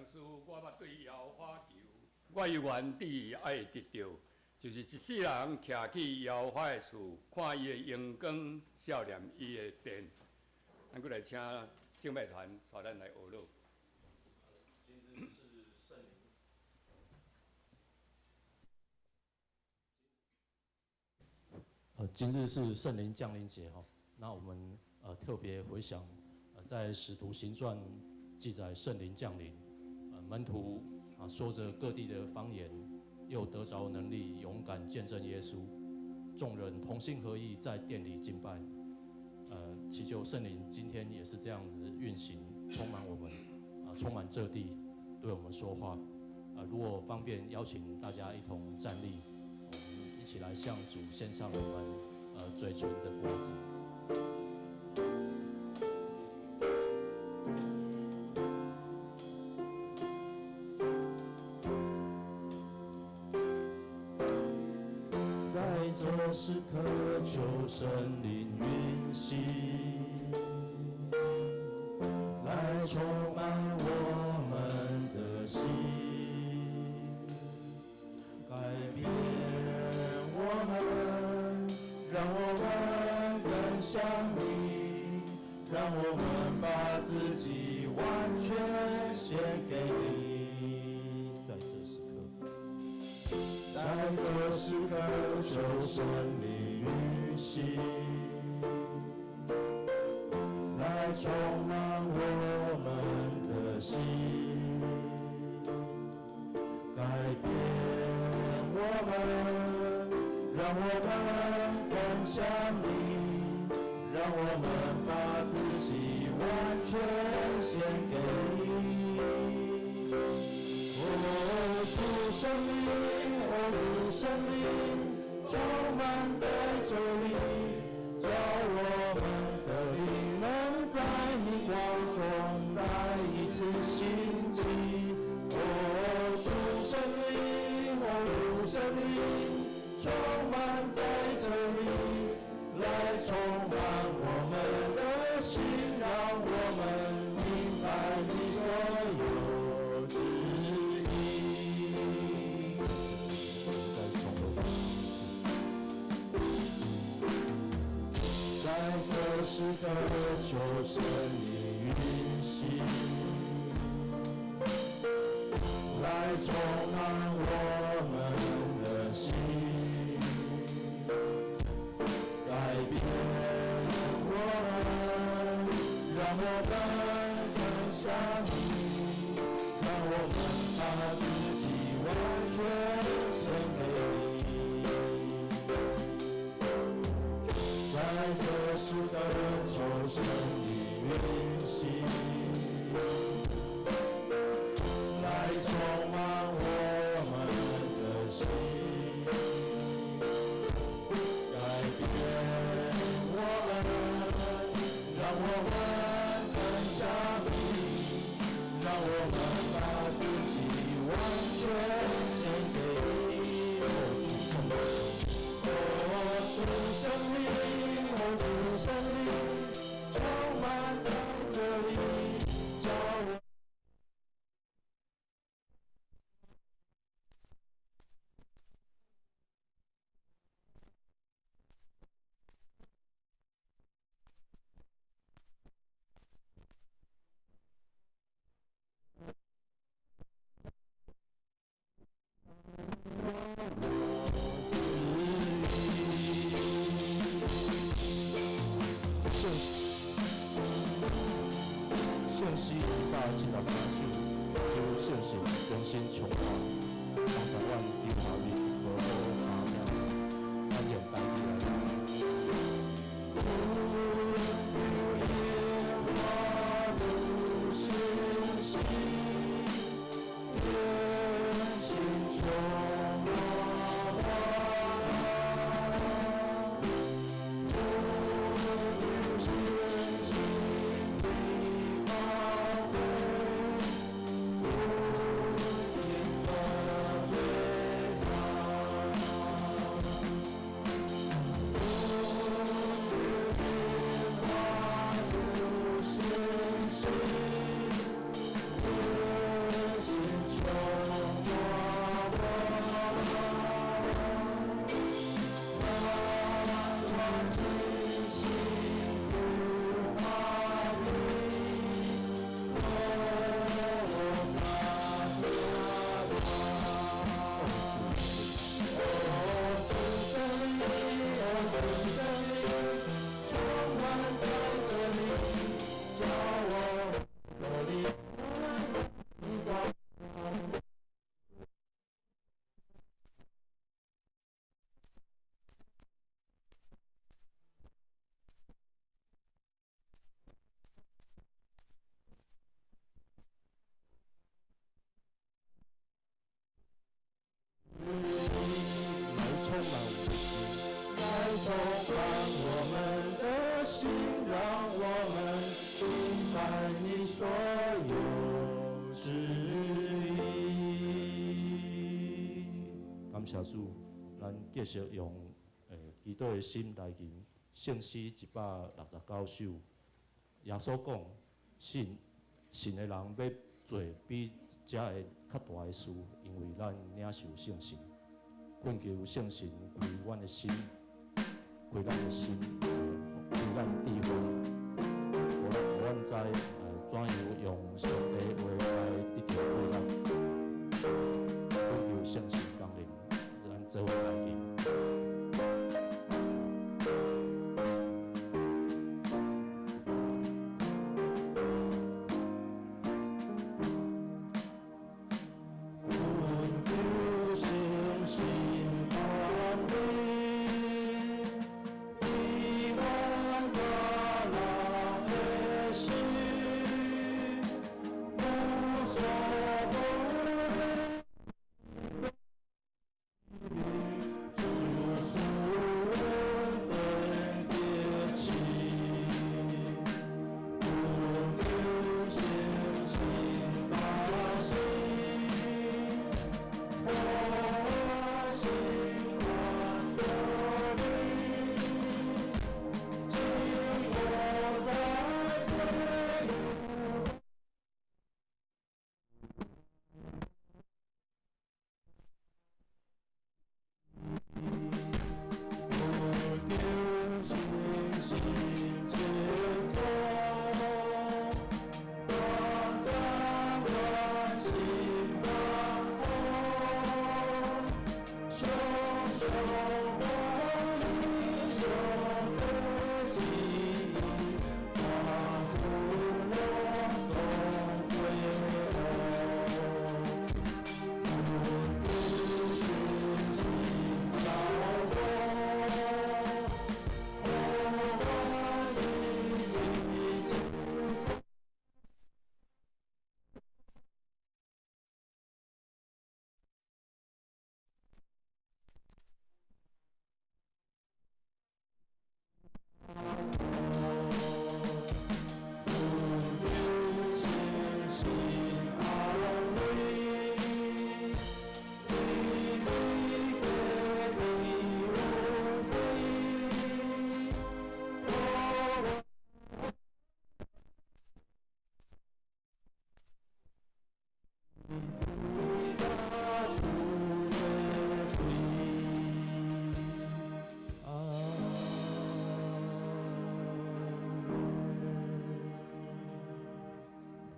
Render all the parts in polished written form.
上师，我捌对摇花求，我的原旨爱得到，就是一世人徛起摇花的厝，看伊的阳光，笑念伊的殿。咱过来请敬拜团带咱来学乐。今日是圣灵。今日是圣灵降临节哈，那我们特别回想在《使徒行传》记载圣灵降临，门徒说着各地的方言，又得着能力，勇敢见证耶稣，众人同心合意在殿里敬拜，祈求圣灵今天也是这样子运行，充满我们，充满这地，对我们说话。如果方便，邀请大家一同站立，我们一起来向主献上我们嘴唇的果子。在这时刻，求圣灵运行，来充满我们的心，改变我们，让我们更像你，让我们把自己完全献给你。在这时刻，求圣灵运行，来充满我们的心，改变我们，让我们更像你，让我们把自己完全献给你。哦，主圣灵，哦，主圣灵，充满在这里，叫我们的灵能在你光中再一次兴起。哦，主圣灵，哦，主圣灵，充满在这里，来充满我们的心，让我们明白你所有旨意。在这时刻，求圣灵运行，来充满我们的心，改变我们，让我们更像你，让我们把自己完全献给你。在这时刻，求圣灵运行，来充满我们的心，改变我们，让我们更像你，让我们把自己完全献给你。哦，主圣灵，哦，主圣灵，充满在这里，叫我。信息一大进到参数，有信息更新重化，30万电话率和多3秒，安全带起来。心，让我们明白你所有旨意。感谢主，咱继续用基督的心来吟圣诗169首。耶稣讲，信的人要做比这个较大的事，因为咱领受圣神。恳求圣神开阮的心，开咱的心，给咱智慧，互阮知怎样用上帝话来得到对咱。恳求圣神降临，咱做伙来行。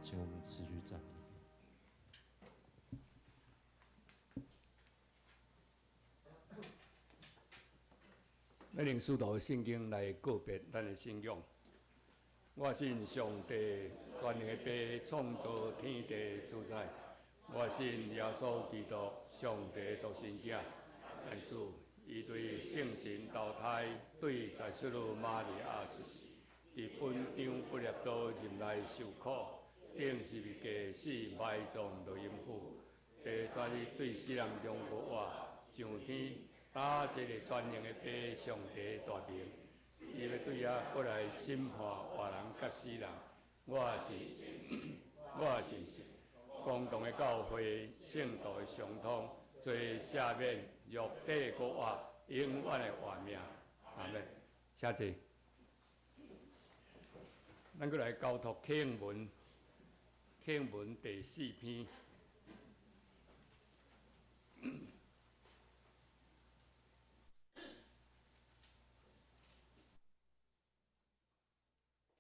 请我们持续站立。要用使徒的圣经来告别咱的信仰。我信上帝全能的爸，创造天地主宰。我信耶稣基督，上帝独生者，天主，伊对圣神投胎，对在世女玛利亚出世，伫本场不列岛任来受苦。顶十字架死，埋葬落阴府。第三日对死人中国活，上天打这个全能的爸，上帝大名。伊要对遐过来审判活人甲死人。我是信，共同的教会，圣道的相通，最赦免肉体国活，永远的活命。阿们，请坐。咱过来交托经文。经文第4篇，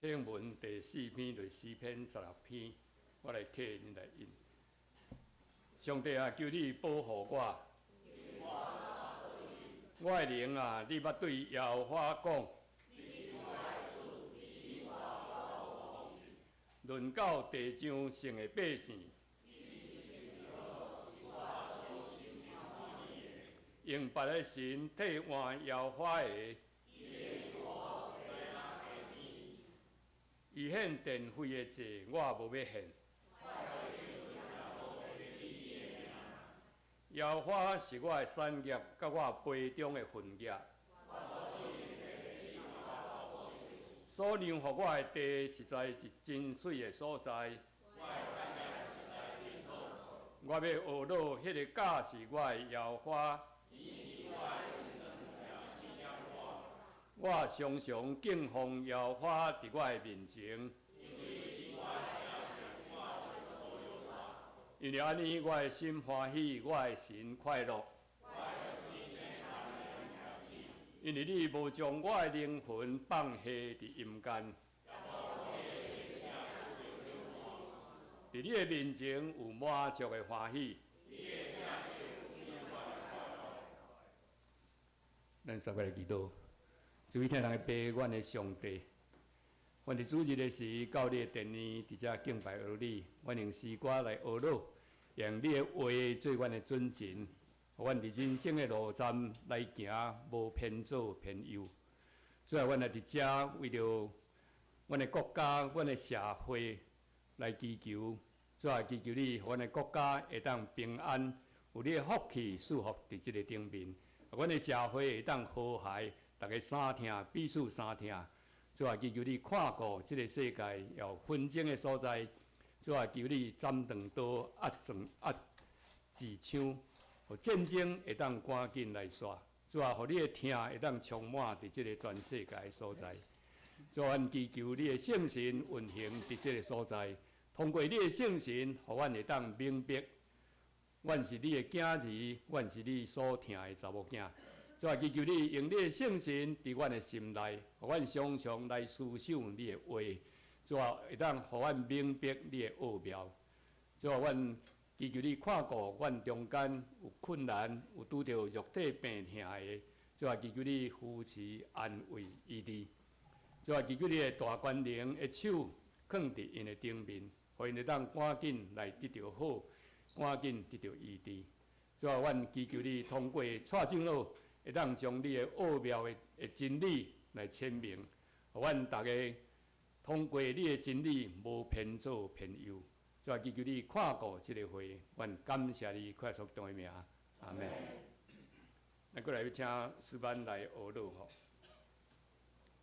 经文第4篇就是诗篇16篇，我来替恁来引。上帝啊，求你保护我，我的灵啊，你捌对耶和华讲。论到地上剩的百姓，用别个神替换耶和华的，伊献电费的罪，我无要献。耶和华是我的产业，甲我杯中的分业。所让予我的地实在是真水的所在。我要学落迄个假是我的摇花。我常常敬奉摇花伫我的面前。因为安尼，我的心欢喜，我的心快乐。因为你无将我的灵魂放下伫阴间。伫你的面前有满足的欢喜。咱三个来祈祷，主听人的爸，阮的上帝。阮伫主日的时，到你的殿里，伫遮敬拜而你，阮用诗歌来学老，用你的话做阮的准绳，互阮伫人生的路站来行，无偏左偏右。所以，阮也伫遮为着阮的国家、阮的社会来祈求，主也祈求你，阮的国家会当平安，有你的福气祝福伫即个顶面，阮的社会会当和谐，大家相听，彼此相听。主也祈求你看顾即个世界有纷争的所在，主也求你斩断刀，压治枪，互战争会当赶紧来煞。主也互你的听会当充满伫即个全世界的所在。主愿祈求你的圣神运行伫即个所在，通过你的圣神，互阮会当明白，阮是你的囝儿，阮是你所疼的查某囝。主也祈求你用你的圣神伫阮的心内，互阮常常来思想你的话。主也会当互阮明白你的奥妙。主也阮祈求你看顾阮中间有困难、有拄着肉体病痛的，主也祈求你扶持、安慰伊哋。主也祈求你的大权能的手放伫因的顶面，互因会当赶紧来得到好，赶紧得到医治。主也阮祈求你通过蔡长老，会当将你的奥妙的真理来阐明，互阮大家通过你的真理，无偏左偏右。主也祈求你看顾即个会，阮感谢你快速当的名，阿门。咱过来要请诗班来学录吼，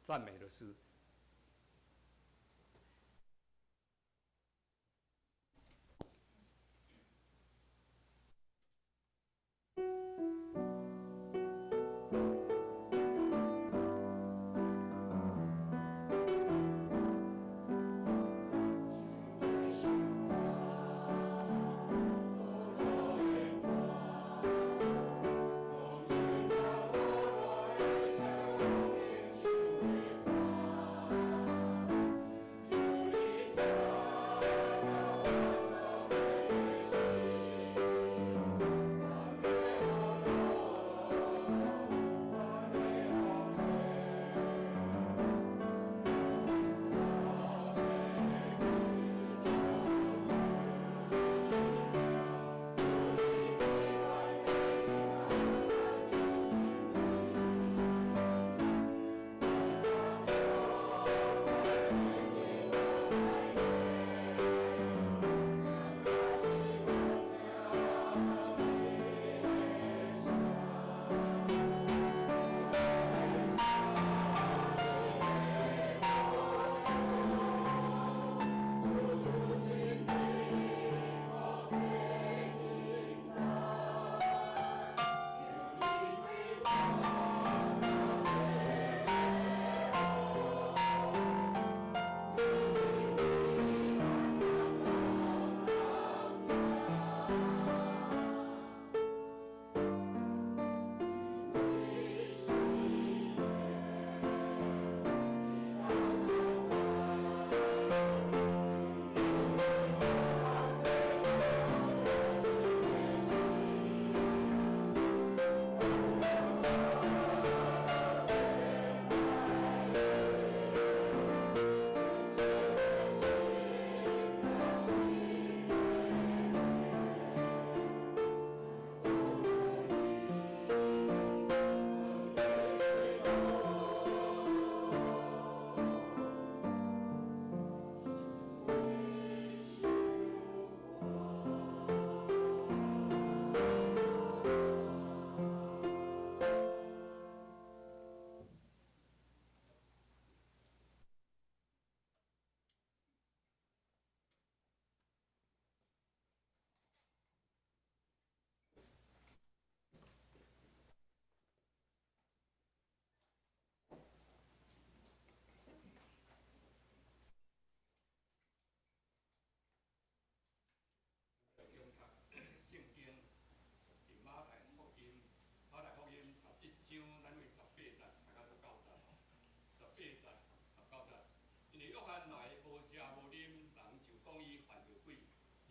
赞美的诗。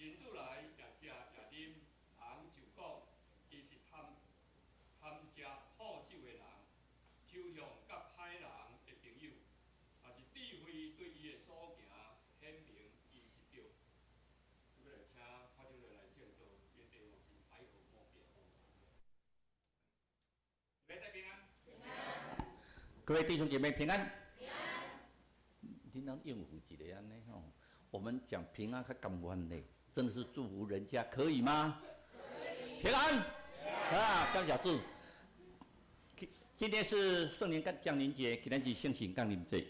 人主来也食也啉，人就讲，伊是贪食好酒的人，抽象甲歹人的朋友，也是智慧对伊的所行显明伊是对。要来请发长来证道，这题目是百口莫辩。大家平安。平安。各位弟兄姐妹平安。平安。你能应付一个安尼吼？我们讲平安较甘愿呢，真的是祝福人家，可以吗？可以。平安。啊，感谢主。今天是圣灵降临节，今天是圣神降临节。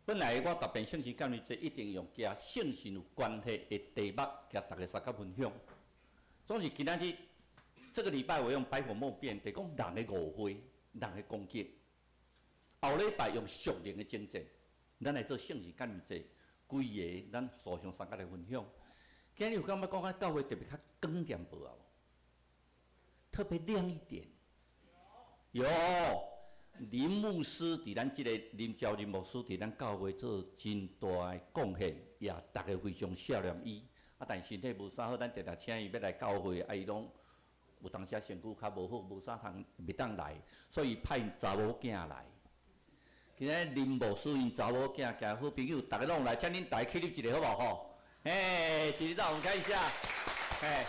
本来我特别圣神降临节一定用加圣神有关系的题目，甲大家三个分享。总是今天这个礼拜我用百口莫辩，就讲人的误会、人的攻击。后礼拜用属灵的精神，咱来做圣神降临节，规个咱互相三个来分享。今日有感觉讲教会特别较光点无啊？特别亮一点。有林牧师伫咱即个林教林牧师伫咱教会做真大的贡献，也大家非常孝念伊。啊，但身体无啥好，咱常常请伊要来教会，啊伊拢有当时啊身躯较无好，无啥通袂当来，所以派查某囝来。今日林牧师因查某囝加好朋友，大家拢来，请恁大家起立一下好不好？吼，哎，起立让我们看一下，哎。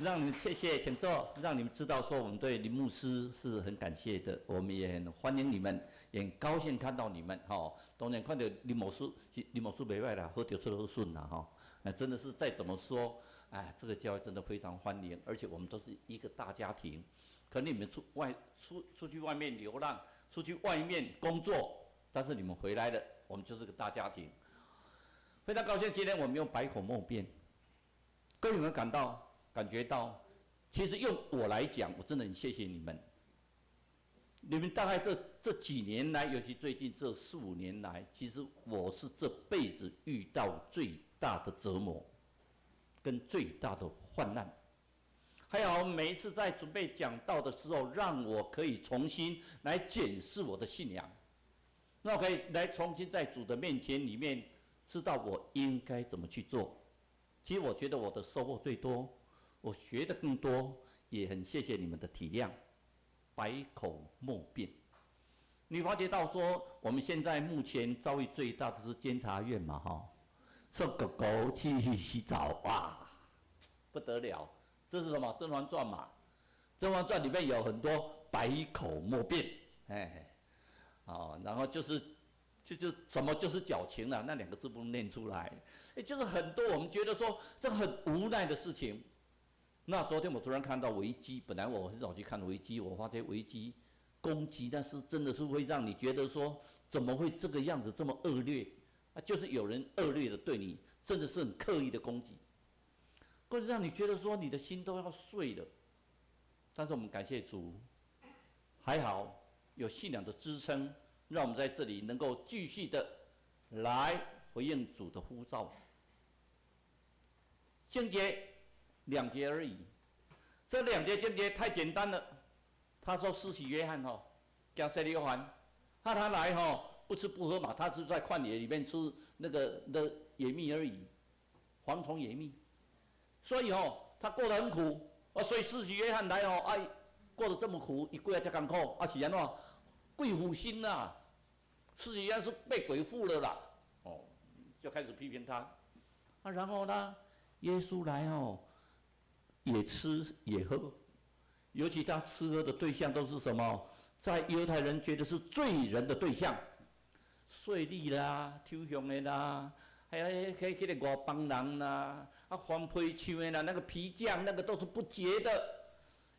让你们谢谢，请坐。让你们知道说我们对林牧师是很感谢的，我们也很欢迎你们，也很高兴看到你们哈。当然看到林牧师袂歹啦，好着出好顺啦哈。真的是再怎么说，哎，这个教会真的非常欢迎，而且我们都是一个大家庭。可能你们出去外面流浪，出去外面工作，但是你们回来了，我们就是个大家庭。非常高兴，今天我们用百口莫辩，各位有没有感觉到，其实用我来讲，我真的很谢谢你们。你们大概这几年来，尤其最近这4、5年来，其实我是这辈子遇到最大的折磨，跟最大的患难。还好每一次在准备讲道的时候，让我可以重新来检视我的信仰，让我可以来重新在主的面前里面知道我应该怎么去做。其实我觉得我的收获最多。我学的更多，也很谢谢你们的体谅，百口莫辩。你发觉到说，我们现在目前遭遇最大的是监察院嘛，哈，送狗狗去洗澡，哇，不得了！这是什么？《甄嬛传》嘛，《甄嬛传》里面有很多百口莫辩，哎，哦，然后就什么就是矫情了，那2个字不能念出来，就是很多我们觉得说这很无奈的事情。那昨天我突然看到维基，本来我很少去看维基，我发现维基攻击，但是真的是会让你觉得说，怎么会这个样子这么恶劣？啊，就是有人恶劣的对你，真的是很刻意的攻击，或者让你觉得说你的心都要碎了。但是我们感谢主，还好有信仰的支撑，让我们在这里能够继续的来回应主的呼召。圣洁。2节而已，这2节经节太简单了。他说施洗约翰叫圣约翰，他来不吃不喝嘛，他是在旷野里面吃那个的野蜜而已，蝗虫野蜜，所以他过得很苦，所以施洗约翰来过得这么苦，伊过来才艰苦，是安怎？贵妇心呐，施洗约翰是被鬼附了啦，就开始批评他，然后呢，耶稣来也吃也喝，尤其他吃喝的对象都是什么？在犹太人觉得是罪人的对象，税吏啦、抽象的啦，还有迄个外邦人啦、黄皮唱的啦，那个皮匠那个都是不洁的。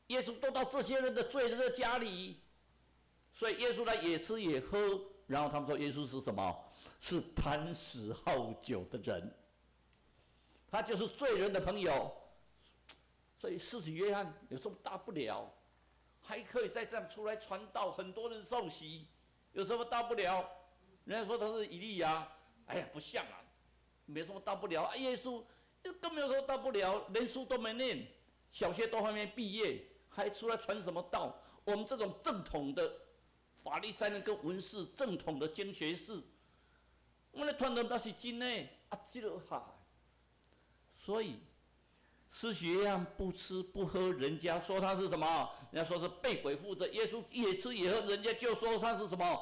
耶稣都到这些人的罪人的家里，所以耶稣来也吃也喝，然后他们说耶稣是什么？是贪食好酒的人，他就是罪人的朋友。所以施洗约翰有什么大不了？还可以再这样出来传道，很多人受洗，有什么大不了？人家说他是以利亚，哎呀，不像啊，没什么大不了。耶稣更没有什么大不了，连书都没念，小学都还没毕业，还出来传什么道？我们这种正统的法利赛人跟文士，正统的经学士，我那传的那是真的啊，这个哈，所以吃血样不吃不喝，人家说他是什么？人家说是被鬼附着。耶稣也吃也喝，人家就说他是什么？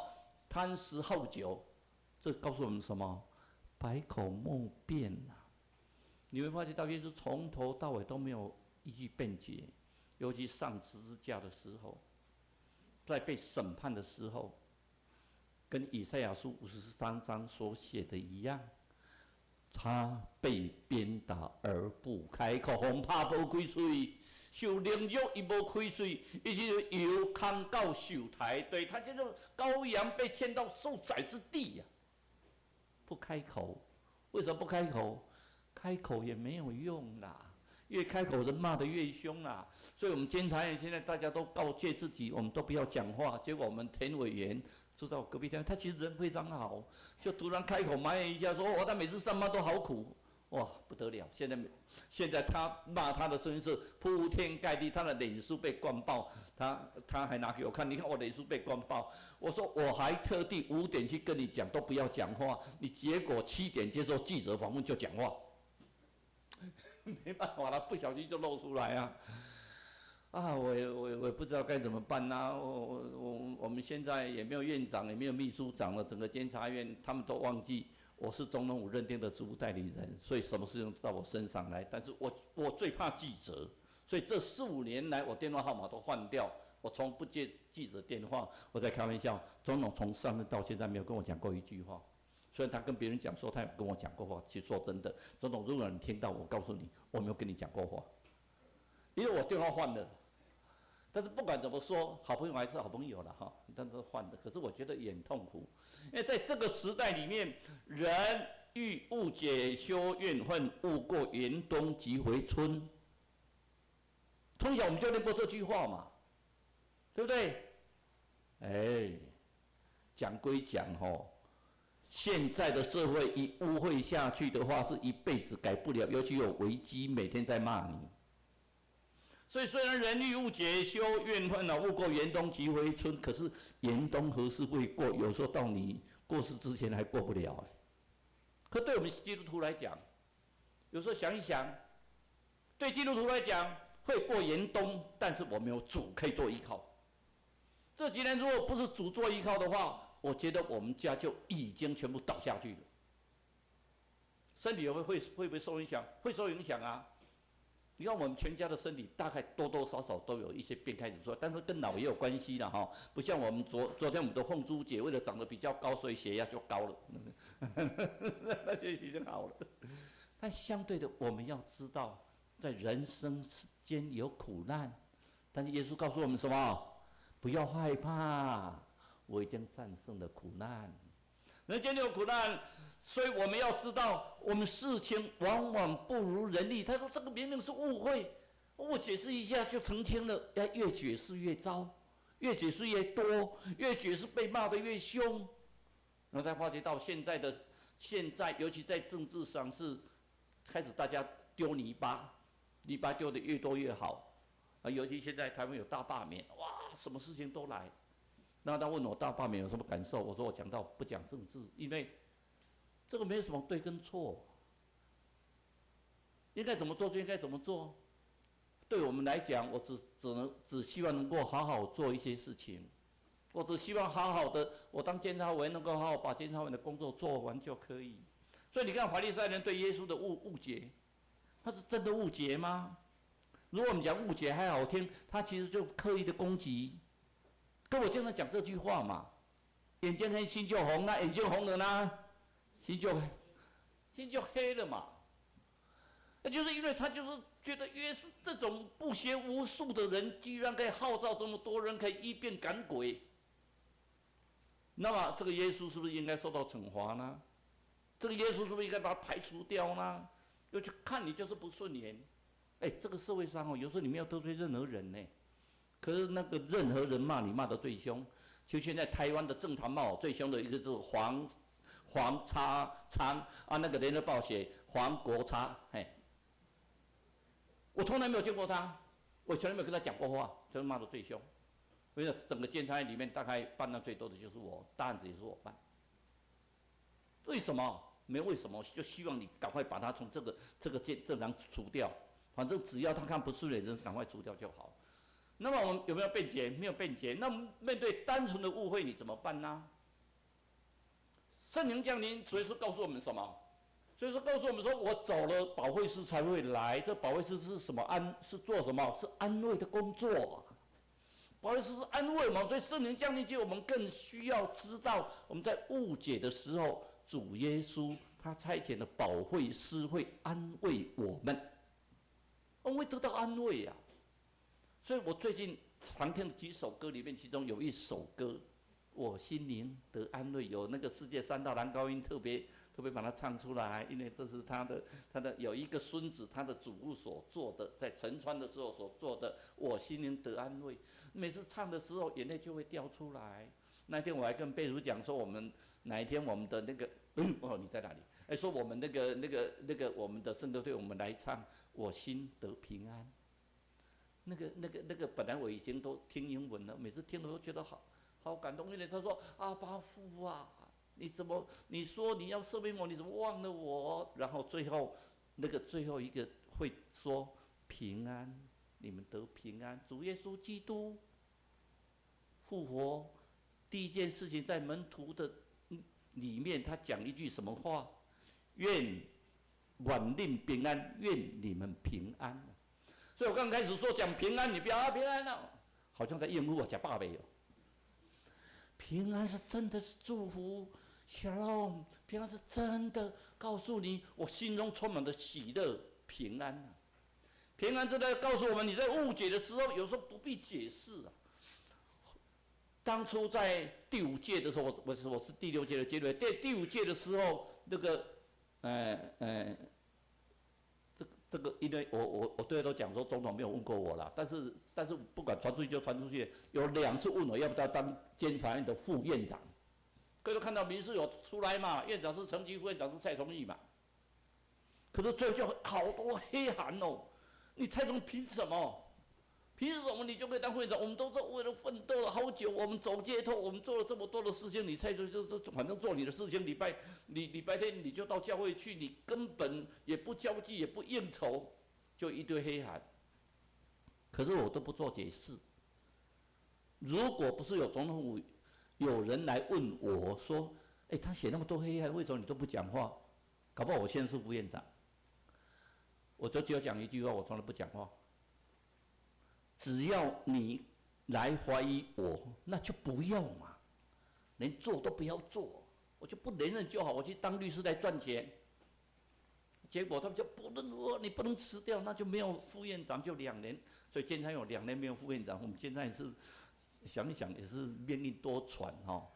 贪食好酒。这告诉我们什么？百口莫辩呐！你会发现到耶稣从头到尾都没有一句辩解，尤其上十字架的时候，在被审判的时候，跟以赛亚书53章所写的一样，他被鞭打而不开口，恐怕无开嘴。受凌辱，伊无开嘴，伊是由康到受台，对他这种羔羊被牵到受宰之地呀、不开口，为什么不开口？开口也没有用啦，越开口人骂得越凶啦。所以我们监察院现在大家都告诫自己，我们都不要讲话。结果我们田委员知道隔壁田，他其实人非常好，就突然开口埋怨一下说：“哦，他每次上班都好苦。”哇，不得了！现在他骂他的声音是铺天盖地，他的脸书被灌爆，他还拿给我看，你看我脸书被灌爆。我说我还特地5点去跟你讲，都不要讲话，你结果7点接受记者访问就讲话，没办法了，不小心就露出来啊！啊，我也不知道该怎么办呐、我们现在也没有院长，也没有秘书长了，整个监察院他们都忘记。我是总统府认定的职务代理人，所以什么事情都到我身上来。但是我最怕记者，所以这4、5年来，我电话号码都换掉，我从不接记者电话。我在开玩笑，总统从上任到现在没有跟我讲过一句话。虽然他跟别人讲说他有跟我讲过话，其实说真的，总统，如果你听到，我告诉你，我没有跟你讲过话，因为我电话换了。但是不管怎么说，好朋友还是好朋友了哈，但是换的。可是我觉得也很痛苦，因为在这个时代里面，人欲勿解休怨恨，勿过严冬即回春。从小我们就念过这句话嘛，对不对？哎，讲归讲吼，现在的社会一误会下去的话，是一辈子改不了，尤其有危机，每天在骂你。所以虽然人欲勿解休怨恨啊，勿过严冬即回春，可是严冬何时会过？有时候到你过世之前还过不了。可对我们基督徒来讲，有时候想一想，对基督徒来讲会过严冬，但是我们有主可以做依靠。这几年如果不是主做依靠的话，我觉得我们家就已经全部倒下去了。身体会不会受影响？会受影响啊！你看我们全家的身体大概多多少少都有一些病开始出来，但是跟老也有关系的哈，不像我们昨天我们的凤珠姐为了长得比较高，所以血压就高了，那些已经好了。但相对的，我们要知道，在人生间有苦难，但是耶稣告诉我们什么？不要害怕，我已经战胜了苦难。人间有苦难。所以我们要知道，我们事情往往不如人意。他说这个明明是误会，我解释一下就澄清了。越解释越糟，越解释越多，越解释被骂得越凶。然后才发觉到现在，尤其在政治上是开始大家丢泥巴，泥巴丢得越多越好。啊，尤其现在台湾有大罢免，哇，什么事情都来。那他问我大罢免有什么感受？我说我讲到不讲政治，因为这个没有什么对跟错，应该怎么做就应该怎么做。对我们来讲，我只希望能够好好做一些事情，我只希望好好的，我当监察委员能够好好把监察委员的工作做完就可以。所以你看法利赛人对耶稣的误解，他是真的误解吗？如果我们讲误解还好听，他其实就刻意的攻击。跟我经常讲这句话嘛，眼睛黑心就红，那眼睛红了呢？心就黑了嘛，那就是因为他就是觉得耶稣这种不学无术的人，居然可以号召这么多人可以医病赶鬼，那么这个耶稣是不是应该受到惩罚呢？这个耶稣是不是应该把他排除掉呢？又去看你就是不顺眼，这个社会上有时候你没有得罪任何人呢，可是那个任何人骂你骂得最凶，就现在台湾的政坛骂我最凶的一个就是黄昌啊，那个联合报写黄国昌，我从来没有见过他，我从来没有跟他讲过话，就是骂得最凶。因为整个监察院里面大概办案最多的就是我，大案子也是我办。为什么？没为什么，就希望你赶快把他从这个正常除掉。反正只要他看不顺眼，就赶快除掉就好。那么我们有没有辩解？没有辩解。那面对单纯的误会，你怎么办呢？圣灵降临，所以说告诉我们什么？所以说告诉我们说，我走了，保惠师才会来。这保惠师是什么？是做什么？是安慰的工作。保惠师是安慰嘛，所以圣灵降临，就我们更需要知道，我们在误解的时候，主耶稣他差遣的保惠师会安慰我们，我们会得到安慰啊。所以我最近常听的几首歌里面，其中有一首歌，我心灵得安慰，有那个世界3大男高音特别把它唱出来，因为这是他的有一个孙子，他的祖父所做的，在沉船的时候所做的，我心灵得安慰。每次唱的时候，眼泪就会掉出来。那天我还跟贝如讲说，我们哪一天我们的那个，你在哪里？说我们那个我们的圣歌队，我们来唱我心得平安。那个本来我以前都听英文了，每次听了都觉得好感动。因为他说阿爸父啊，你说你要赦免我，你怎么忘了我？然后最后一个会说平安，你们得平安。主耶稣基督复活，第一件事情在门徒的里面，他讲一句什么话？愿万令平安，愿你们平安。所以我刚开始说讲平安，你不要平安了，好像在应付我讲爸爸哦。平安是真的是祝福 ，Shalom， 平安是真的告诉你，我心中充满了喜乐，平安啊。平安真的告诉我们，你在误解的时候，有时候不必解释啊。当初在第5届的时候，我是第6届的阶段，第5届的时候，那个这个，因为我对他都讲说，总统没有问过我啦，但是不管传出去就传出去，有2次问我要不要当监察院的副院长。各位都看到民事有出来嘛，院长是陈吉，副院长是蔡崇义嘛。可是最后就好多黑函哦，你蔡总凭什么？凭什么你就可以当副院长？我们都是为了奋斗了好久，我们走街头，我们做了这么多的事情，你蔡总就反正做你的事情，礼拜天你就到教会去，你根本也不交际，也不应酬，就一堆黑函。可是我都不做解释。如果不是有总统府有人来问我说，他写那么多黑函，为什么你都不讲话？搞不好我现在是副院长，我就只有讲一句话，我从来不讲话。只要你来怀疑我，那就不要嘛，连做都不要做，我就不连任就好，我去当律师来赚钱。结果他们就不论如何你不能辞掉，那就没有副院长，就2年。所以监察院有2年没有副院长，我们监察院是想一想也是命运多舛哈。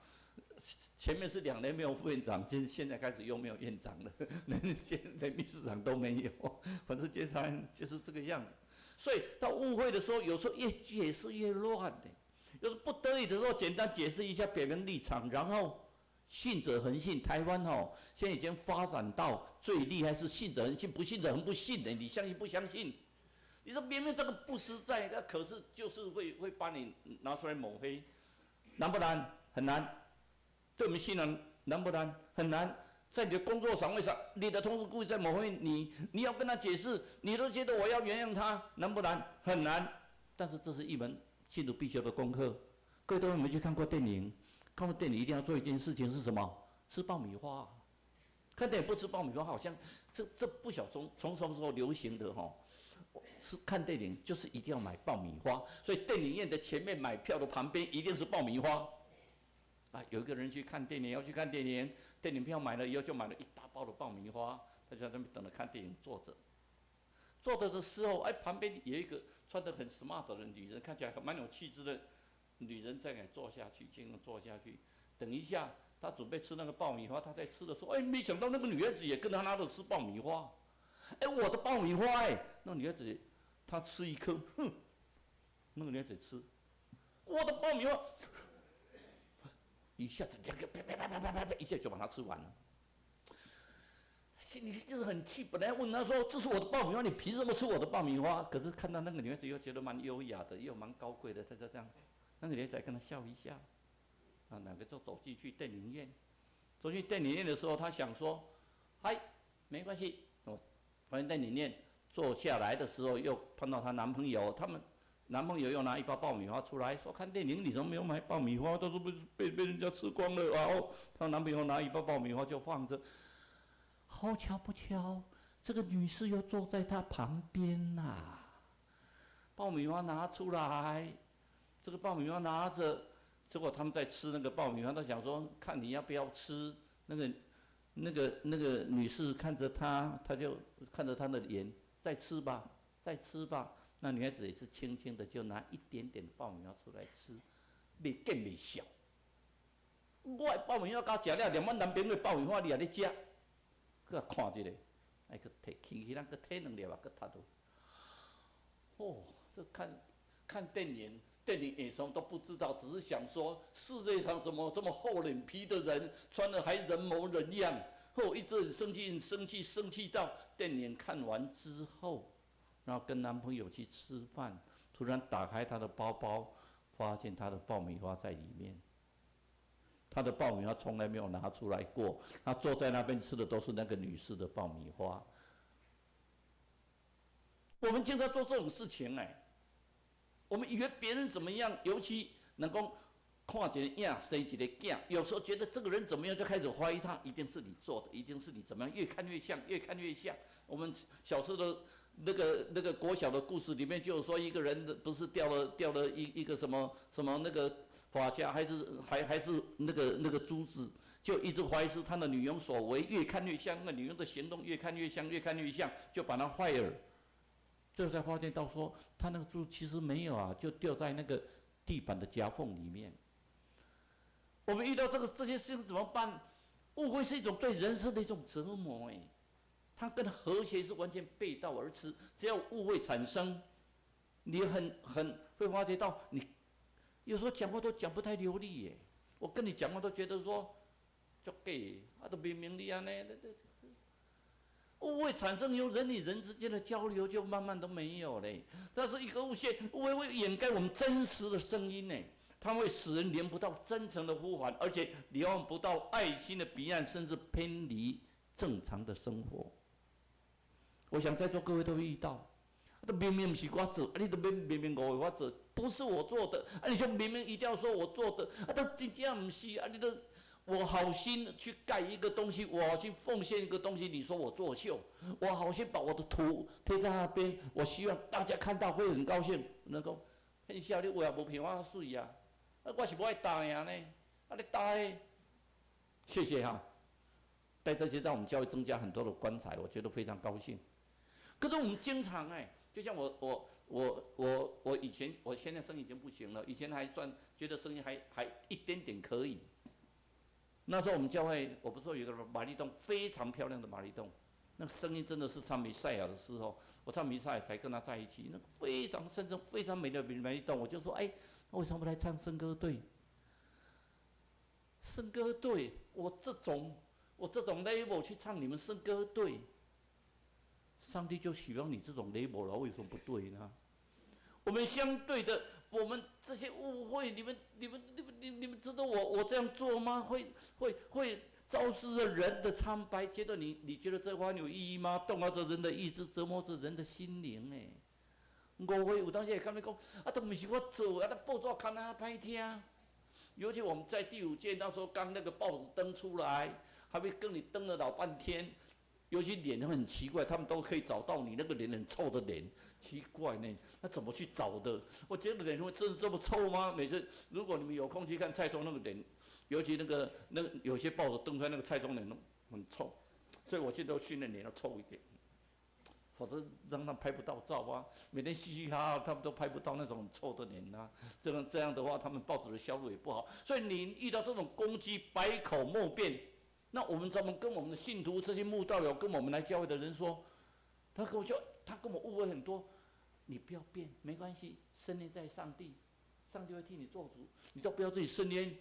前面是2年没有副院长，现在开始又没有院长了，连秘书长都没有，反正监察院就是这个样子。所以到误会的时候，有时候越解释越乱的，有时不得已的时候，简单解释一下别人立场，然后信者恒信。台湾现在已经发展到最厉害是信者恒信，不信者恒不信的，你相信不相信？你说明明这个不实在，那可是就是会把你拿出来抹黑，难不难？很难。对我们新人难不难？很难。在你的工作岗位上，你的同事故意在抹黑你，你要跟他解释，你都觉得我要原谅他，难不难？很难。但是这是一门信徒必修的功课。各位都有没有去看过电影？看过电影一定要做一件事情是什么？吃爆米花。看电影不吃爆米花，好像这不晓得从什么时候流行的哈。是看电影就是一定要买爆米花，所以电影院的前面买票的旁边一定是爆米花。有一个人去看电影，要去看电影，电影票买了以后就买了一大包的爆米花，他就在那边等着看电影，坐着的时候，旁边有一个穿得很 smart 的女人，看起来蛮有气质的女人在那坐下去，这样坐下去，等一下，他准备吃那个爆米花，他在吃的时候，没想到那个女孩子也跟他拿着吃爆米花，我的爆米花那女孩子她吃一颗，那个女孩子吃，我的爆米花。一下子啪，一下就把它吃完了。心里就是很气，本来问他说：“这是我的爆米花，你凭什么吃我的爆米花？”可是看到那个女孩子又觉得蛮优雅的，又蛮高贵的，他就这样，那个女孩子还跟他笑一下。2个就走进去电影院，走进电影院的时候，他想说，嗨，没关系，我反正电影院坐下来的时候，又碰到她男朋友，他们男朋友又拿一包爆米花出来，说看电影你怎么没有买爆米花？都是被人家吃光了。然后她男朋友拿一包爆米花就放着，好巧不巧，这个女士又坐在她旁边呐、爆米花拿出来，这个爆米花拿着，结果他们在吃那个爆米花，他想说看你要不要吃。那个女士看着他，他就看着他的脸，再吃吧，再吃吧。那女孩子也是轻轻的就拿一点点爆米花出来吃，袂见袂笑。我的爆米花刚食了，连阮男朋友的爆米花你也咧食，佮看一下，哎，佮摕起咱佮摕两粒啊，佮踢落。哦，这看电影演什么都不知道，只是想说世界上怎么这么厚脸皮的人，穿的还人模人样。后一直很生气到电影看完之后，然后跟男朋友去吃饭，突然打开他的包包，发现他的爆米花在里面。他的爆米花从来没有拿出来过，他坐在那边吃的都是那个女士的爆米花。我们经常做这种事情我们以为别人怎么样，尤其能够看一个影生一个囝，有时候觉得这个人怎么样，就开始怀疑他，一定是你做的，一定是你怎么样，越看越像，越看越像。我们小时候的那个国小的故事里面就有说，一个人不是掉了一个什么那个发夹，还是那个珠子，就一直怀疑是他的女佣所为，越看越像，那女佣的行动越看越像，越看越像，就把他坏了。最后才发现到说，他那个珠其实没有啊，就掉在那个地板的夹缝里面。我们遇到这些事情怎么办？误会是一种对人生的一种折磨它跟和谐是完全背道而驰。只要误会产生，你很会发觉到，你有时候讲话都讲不太流利我跟你讲话都觉得说，就给都明明你安尼。误会产生以后，人与人之间的交流就慢慢都没有嘞。但是一个误会会掩盖我们真实的声音它会使人连不到真诚的呼唤，而且连不到爱心的彼岸，甚至偏离正常的生活。我想在座各位都会遇到，明明不是我做，你都明明误会我做，不是我做的，你就明明一定要说我做的，都真正不是，你都。我好心去盖一个东西，我好心奉献一个东西，你说我作秀，我好心把我的图贴在那边，我希望大家看到会很高兴。能够很笑，你话也无比我水啊，我是不爱答应呢，你答应，谢谢哈。带这些让我们教会增加很多的光彩，我觉得非常高兴。可是我们经常就像我以前，我现在生意已经不行了，以前还算觉得生意还一点点可以。那时候我们教会，我不是说有一个玛丽洞，非常漂亮的玛丽洞，那个声音真的是唱弥赛亚的时候，我唱弥赛亚才跟他在一起，那个非常深沉、非常美的玛丽洞，我就说，为什么不来唱圣歌队？圣歌队，我这种 level 去唱你们圣歌队，上帝就喜欢你这种 level 了，为什么不对呢？我们相对的。我们这些误会，你们知道我这样做吗？会昭示着人的苍白，觉得你觉得这话有意义吗？动摇着人的意志，折磨着人的心灵误会有当时会跟你讲，都不是我做，都报纸看啊歹听。尤其我们在第5届那时候，刚那个报纸登出来，还会跟你登了老半天。尤其脸很奇怪，他们都可以找到你那个脸很臭的脸，奇怪那怎么去找的？我觉得脸会真的这么臭吗？每次如果你们有空去看蔡总那个脸，尤其那个有些报纸登出来那个蔡总脸都很臭，所以我现在都训练脸要臭一点，否则让他们拍不到照啊。每天嘻嘻哈哈，他们都拍不到那种很臭的脸啊。这样的话，他们报纸的销路也不好。所以你遇到这种攻击，百口莫辩。那我们怎么跟我们的信徒这些慕道友跟我们来教会的人说？他跟我误会很多，你不要变，没关系，圣灵在上帝，上帝会替你做主，你都不要自己圣灵。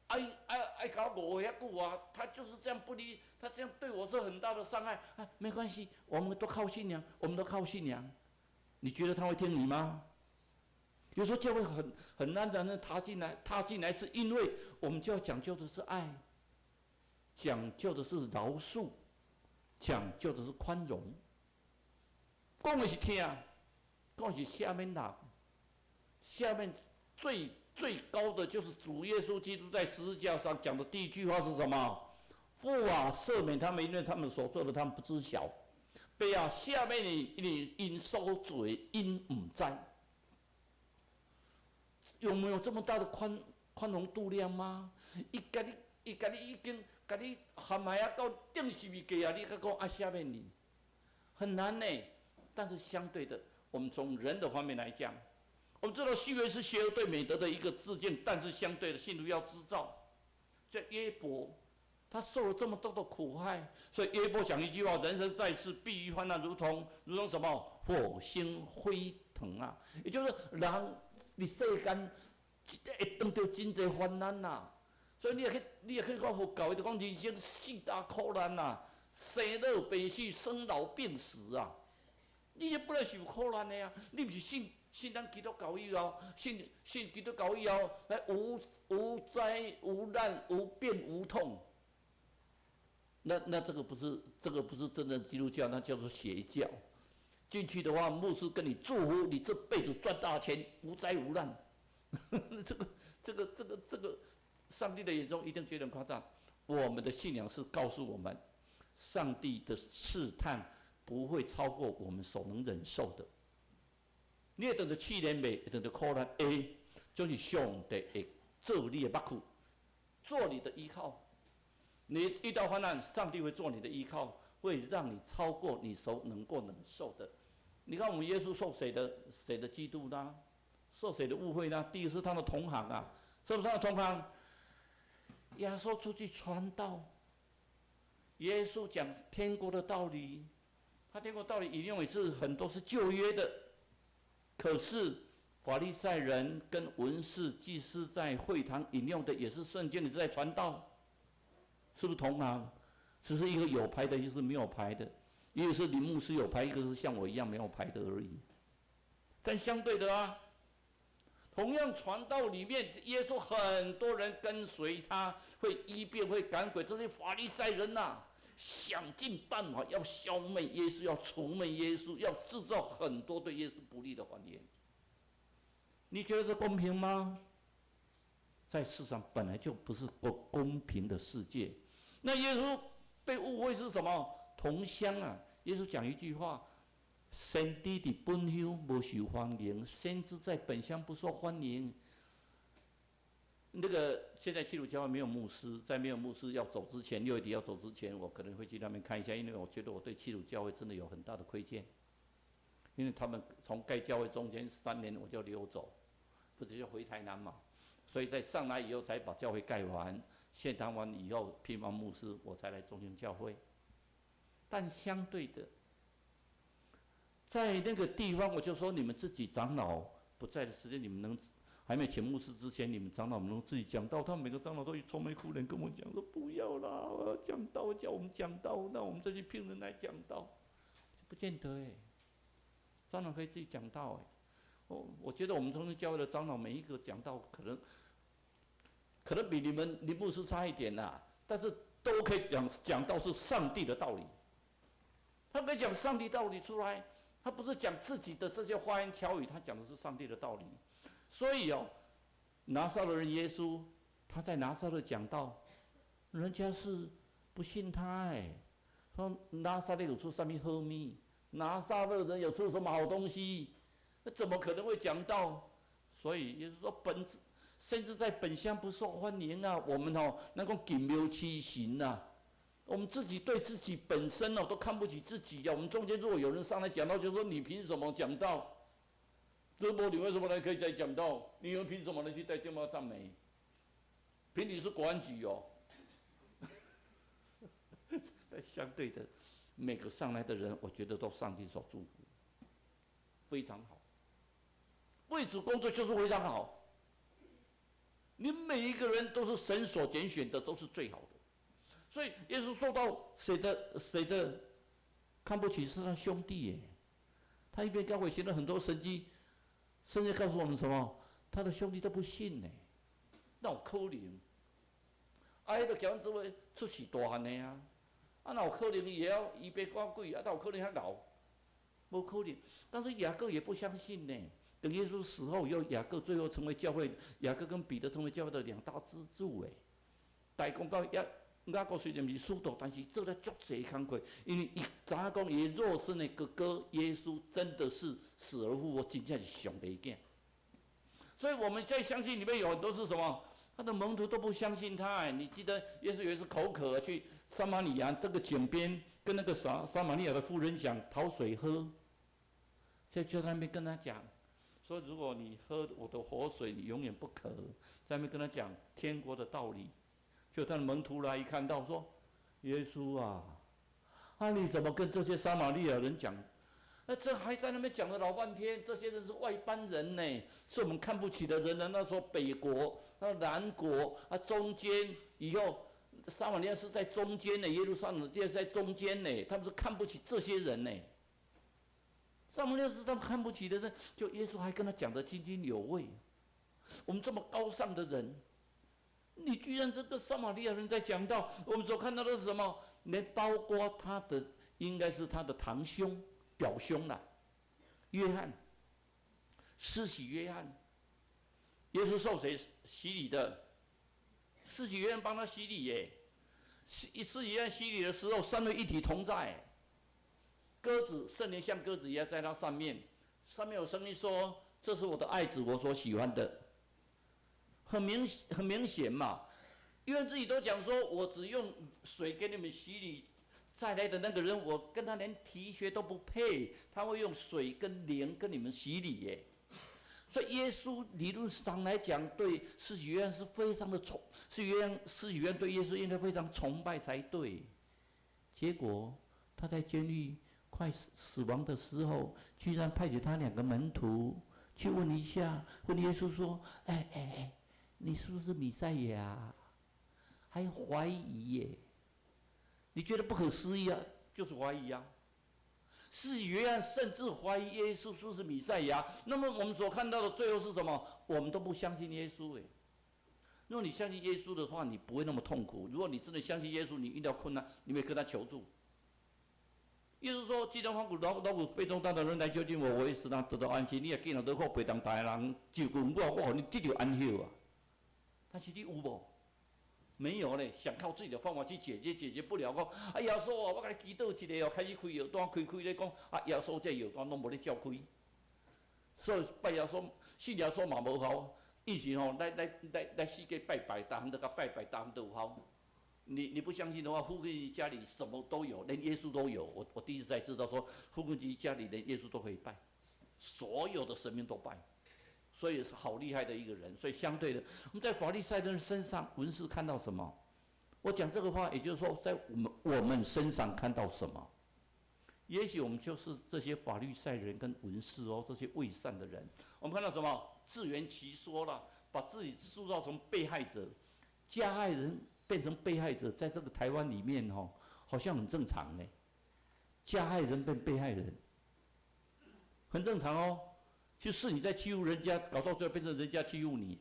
搞我遐久啊，他就是这样不理，他这样对我是很大的伤害。没关系，我们都靠信仰，我们都靠信仰。你觉得他会听你吗？有时候教会很难的踏进来，是因为我们就要讲究的是爱。讲究的是饶恕，讲究的是宽容。讲的是听，讲的是下面人，下面最高的就是主耶稣基督在十字架上讲的第一句话是什么？父啊，赦免他们，因为他们所做的他们不知晓。爸啊，下面你因受罪，因唔知。有没有这么大的宽容度量吗？伊甲你已经甲你陷害啊到顶十字架啊，你还讲啊下面你，很难呢。但是相对的，我们从人的方面来讲，我们知道新约是邪恶对美德的一个自荐，但是相对的，信徒要知道，在约伯，他受了这么多的苦害，所以约伯讲一句话：人生在世，必遇患难，如同什么火星飞腾啊！也就是人你世间会碰到真侪患难呐，所以你也可以讲，教伊就讲人生四大苦难呐，生老病死、生老病死啊！你也本来是有苦难的啊，你不是信咱基督教以后，信基督教以后，来无灾无难无病无痛。那这个不是真正基督教，那叫做邪教。进去的话，牧师跟你祝福你这辈子赚大钱，无灾无难。这个，上帝的眼中一定觉得很夸张。我们的信仰是告诉我们，上帝的试探不会超过我们所能忍受的。你会等着试炼未？会等着苦难会，就是上帝会做你的目库，做你的依靠。你遇到患难，上帝会做你的依靠，会让你超过你所能够忍受的。你看我们耶稣受谁的嫉妒呢？受谁的误会呢？第一是他的同行啊，是不是他的同行？耶稣出去传道，耶稣讲天国的道理，他天国道理引用也是很多是旧约的，可是法利赛人跟文士祭司在会堂引用的也是圣经，你是在传道，是不是同行？只是一个有牌的，一个是没有牌的，一个是林牧师有牌，一个是像我一样没有牌的而已。但相对的啊，同样传道里面，耶稣很多人跟随他，会医病，会赶鬼，这些法利赛人呐，想尽办法要消灭耶稣，要除灭耶稣，要制造很多对耶稣不利的谎言。你觉得这公平吗？在世上本来就不是个公平的世界。那耶稣被误会是什么？同乡啊！耶稣讲一句话：先知的本乡不受欢迎，先知在本乡不受欢迎。那个现在基督教会没有牧师，在没有牧师要走之前，6月底要走之前，我可能会去那边看一下，因为我觉得我对基督教会真的有很大的亏欠，因为他们从盖教会中间3年我就溜走，不是就回台南嘛，所以在上来以后才把教会盖完，献堂完以后聘完牧师，我才来中兴教会。但相对的，在那个地方，我就说你们自己长老不在的时间，你们能还没请牧师之前，你们长老能自己讲道。他们每个长老都愁眉苦脸跟我讲说：“不要啦，我要讲道，叫我们讲道，那我们再去聘人来讲道。”不见得哎，长老可以自己讲道哎。我觉得我们中兴教会的长老每一个讲道可能比你们林牧师差一点啦，但是都可以讲道是上帝的道理。他可以讲上帝道理出来，他不是讲自己的这些花言巧语，他讲的是上帝的道理。所以拿撒勒人耶稣，他在拿撒勒讲道，人家是不信他哎，说拿撒勒有出什么好米，拿撒勒人有出什么好东西，那怎么可能会讲道？所以也就是说甚至在本乡不受欢迎啊，我们能够谨谬欺行啊。我们自己对自己本身都看不起自己呀。我们中间如果有人上来讲道，就说你凭什么讲道？这波你为什么可以再讲道？你又凭什么能去带这么赞美？凭你是国安局哦。但相对的，每个上来的人，我觉得都上帝所祝福，非常好。为主工作就是非常好。你每一个人都是神所拣选的，都是最好的。所以耶稣受到谁的看不起是他兄弟耶，他一边教会行了很多神迹，甚至告诉我们什么，他的兄弟都不信呢，那种可怜。迄个结婚之后出事大汉的啊，哪有可能伊会晓医病赶鬼啊？哪有可能遐老？无可能。但是雅各也不相信呢。等耶稣死后以后，雅各最后成为教会，雅各跟彼得成为教会的2大支柱诶。但讲到雅各虽然不是使徒，但是做了足侪工课，因为伊知影讲伊肉身的哥哥耶稣真的是死而复活，真正是上帝的囝。所以我们在相信里面有很多是什么？他的门徒都不相信他哎。你记得耶稣有一次口渴去撒玛利亚这个井边，跟那个撒玛利亚的妇人讲讨水喝，就在那边跟他讲。说如果你喝我的活水，你永远不渴。在那边跟他讲天国的道理，就他的门徒来一看到说，耶稣啊，你怎么跟这些撒玛利亚人讲？这还在那边讲了老半天，这些人是外邦人呢，是我们看不起的人呢。那时候北国、南国中间以后，撒玛利亚是在中间呢，耶路撒冷地是在中间呢，他们是看不起这些人呢。撒玛利亚是他们看不起的人，就耶稣还跟他讲得津津有味。我们这么高尚的人，你居然这个撒玛利亚人在讲到我们所看到的是什么？连包括他的应该是他的堂兄、表兄啦，约翰，施洗约翰，耶稣受谁洗礼的？施洗约翰帮他洗礼耶。施洗约翰洗礼的时候，三位一体同在。鸽子，圣灵像鸽子一样在它上面，上面有声音说：“这是我的爱子，我所喜欢的。”很明显嘛，因为自己都讲说，我只用水给你们洗礼，再来的那个人，我跟他连提学都不配，他会用水跟灵跟你们洗礼耶。所以耶稣理论上来讲，对施洗约翰是非常的施洗约翰对耶稣应该非常崇拜才对。结果他在监狱快死亡的时候，居然派遣他2个门徒去问一下，问耶稣说：“你是不是弥赛亚？”还怀疑耶，你觉得不可思议啊？就是怀疑啊。施洗约翰甚至怀疑耶稣是不是弥赛亚。那么我们所看到的最后是什么？我们都不相信耶稣哎。如果你相信耶稣的话，你不会那么痛苦。如果你真的相信耶稣，你遇到困难，你会跟他求助。耶稣说：“既然凡有老有背重担的人来求近我，我会使他得到安息。你也见到得靠背重担的人就问我互你得到安息啊。但是你有无？没有嘞，想靠自己的方法去解决不了。讲耶稣啊，我甲你祈祷一下哦，开始开药单，开咧讲耶稣这药单拢无咧照开，所以拜耶稣、信耶稣嘛无效。意思来世界拜拜，大项都甲拜拜，大项都有效。”你不相信的话，富贵吉家里什么都有，连耶稣都有。我第一次才知道说，富贵吉家里连耶稣都可以拜，所有的神明都拜，所以是好厉害的一个人。所以相对的，我们在法利赛人身上，文士看到什么？我讲这个话，也就是说，在我们身上看到什么？也许我们就是这些法利赛人跟文士哦，这些伪善的人。我们看到什么？自圆其说了，把自己塑造成被害者，加害人。变成被害者，在这个台湾里面好像很正常呢。加害人变被害人，很正常哦。就是你在欺负人家，搞到最后变成人家欺负你。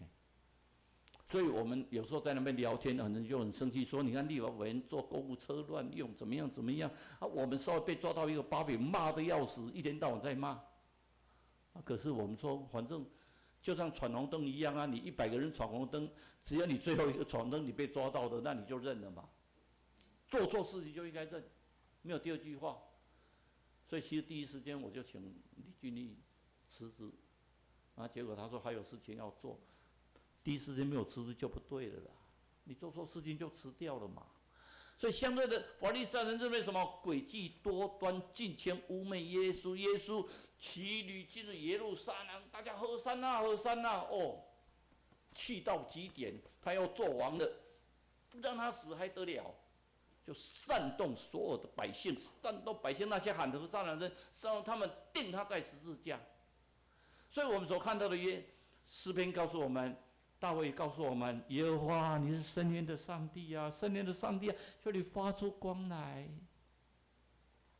所以我们有时候在那边聊天，很多人就很生气，说：“你看立法委员坐购物车乱用，怎么样啊？”我们稍微被抓到一个把柄，骂得要死，一天到晚在骂。可是我们说，反正。就像闯红灯一样啊，你100个人闯红灯，只要你最后一个闯灯你被抓到的，那你就认了嘛。做错事情就应该认，没有第二句话。所以其实第一时间我就请李俊毅辞职，结果他说还有事情要做，第一时间没有辞职就不对了啦。你做错事情就辞掉了嘛。所以相对的，法利赛人认为什么？诡计多端，进前污蔑耶稣。耶稣骑驴进入耶路撒冷，大家和散那，和散那。哦，气到极点，他要做王了，不让他死还得了？就煽动所有的百姓，煽动百姓那些喊和散的人，煽动他们钉他在十字架。所以我们所看到的诗篇告诉我们。大卫告诉我们：“耶和华，你是圣灵的上帝啊，圣灵的上帝啊，求你发出光来。”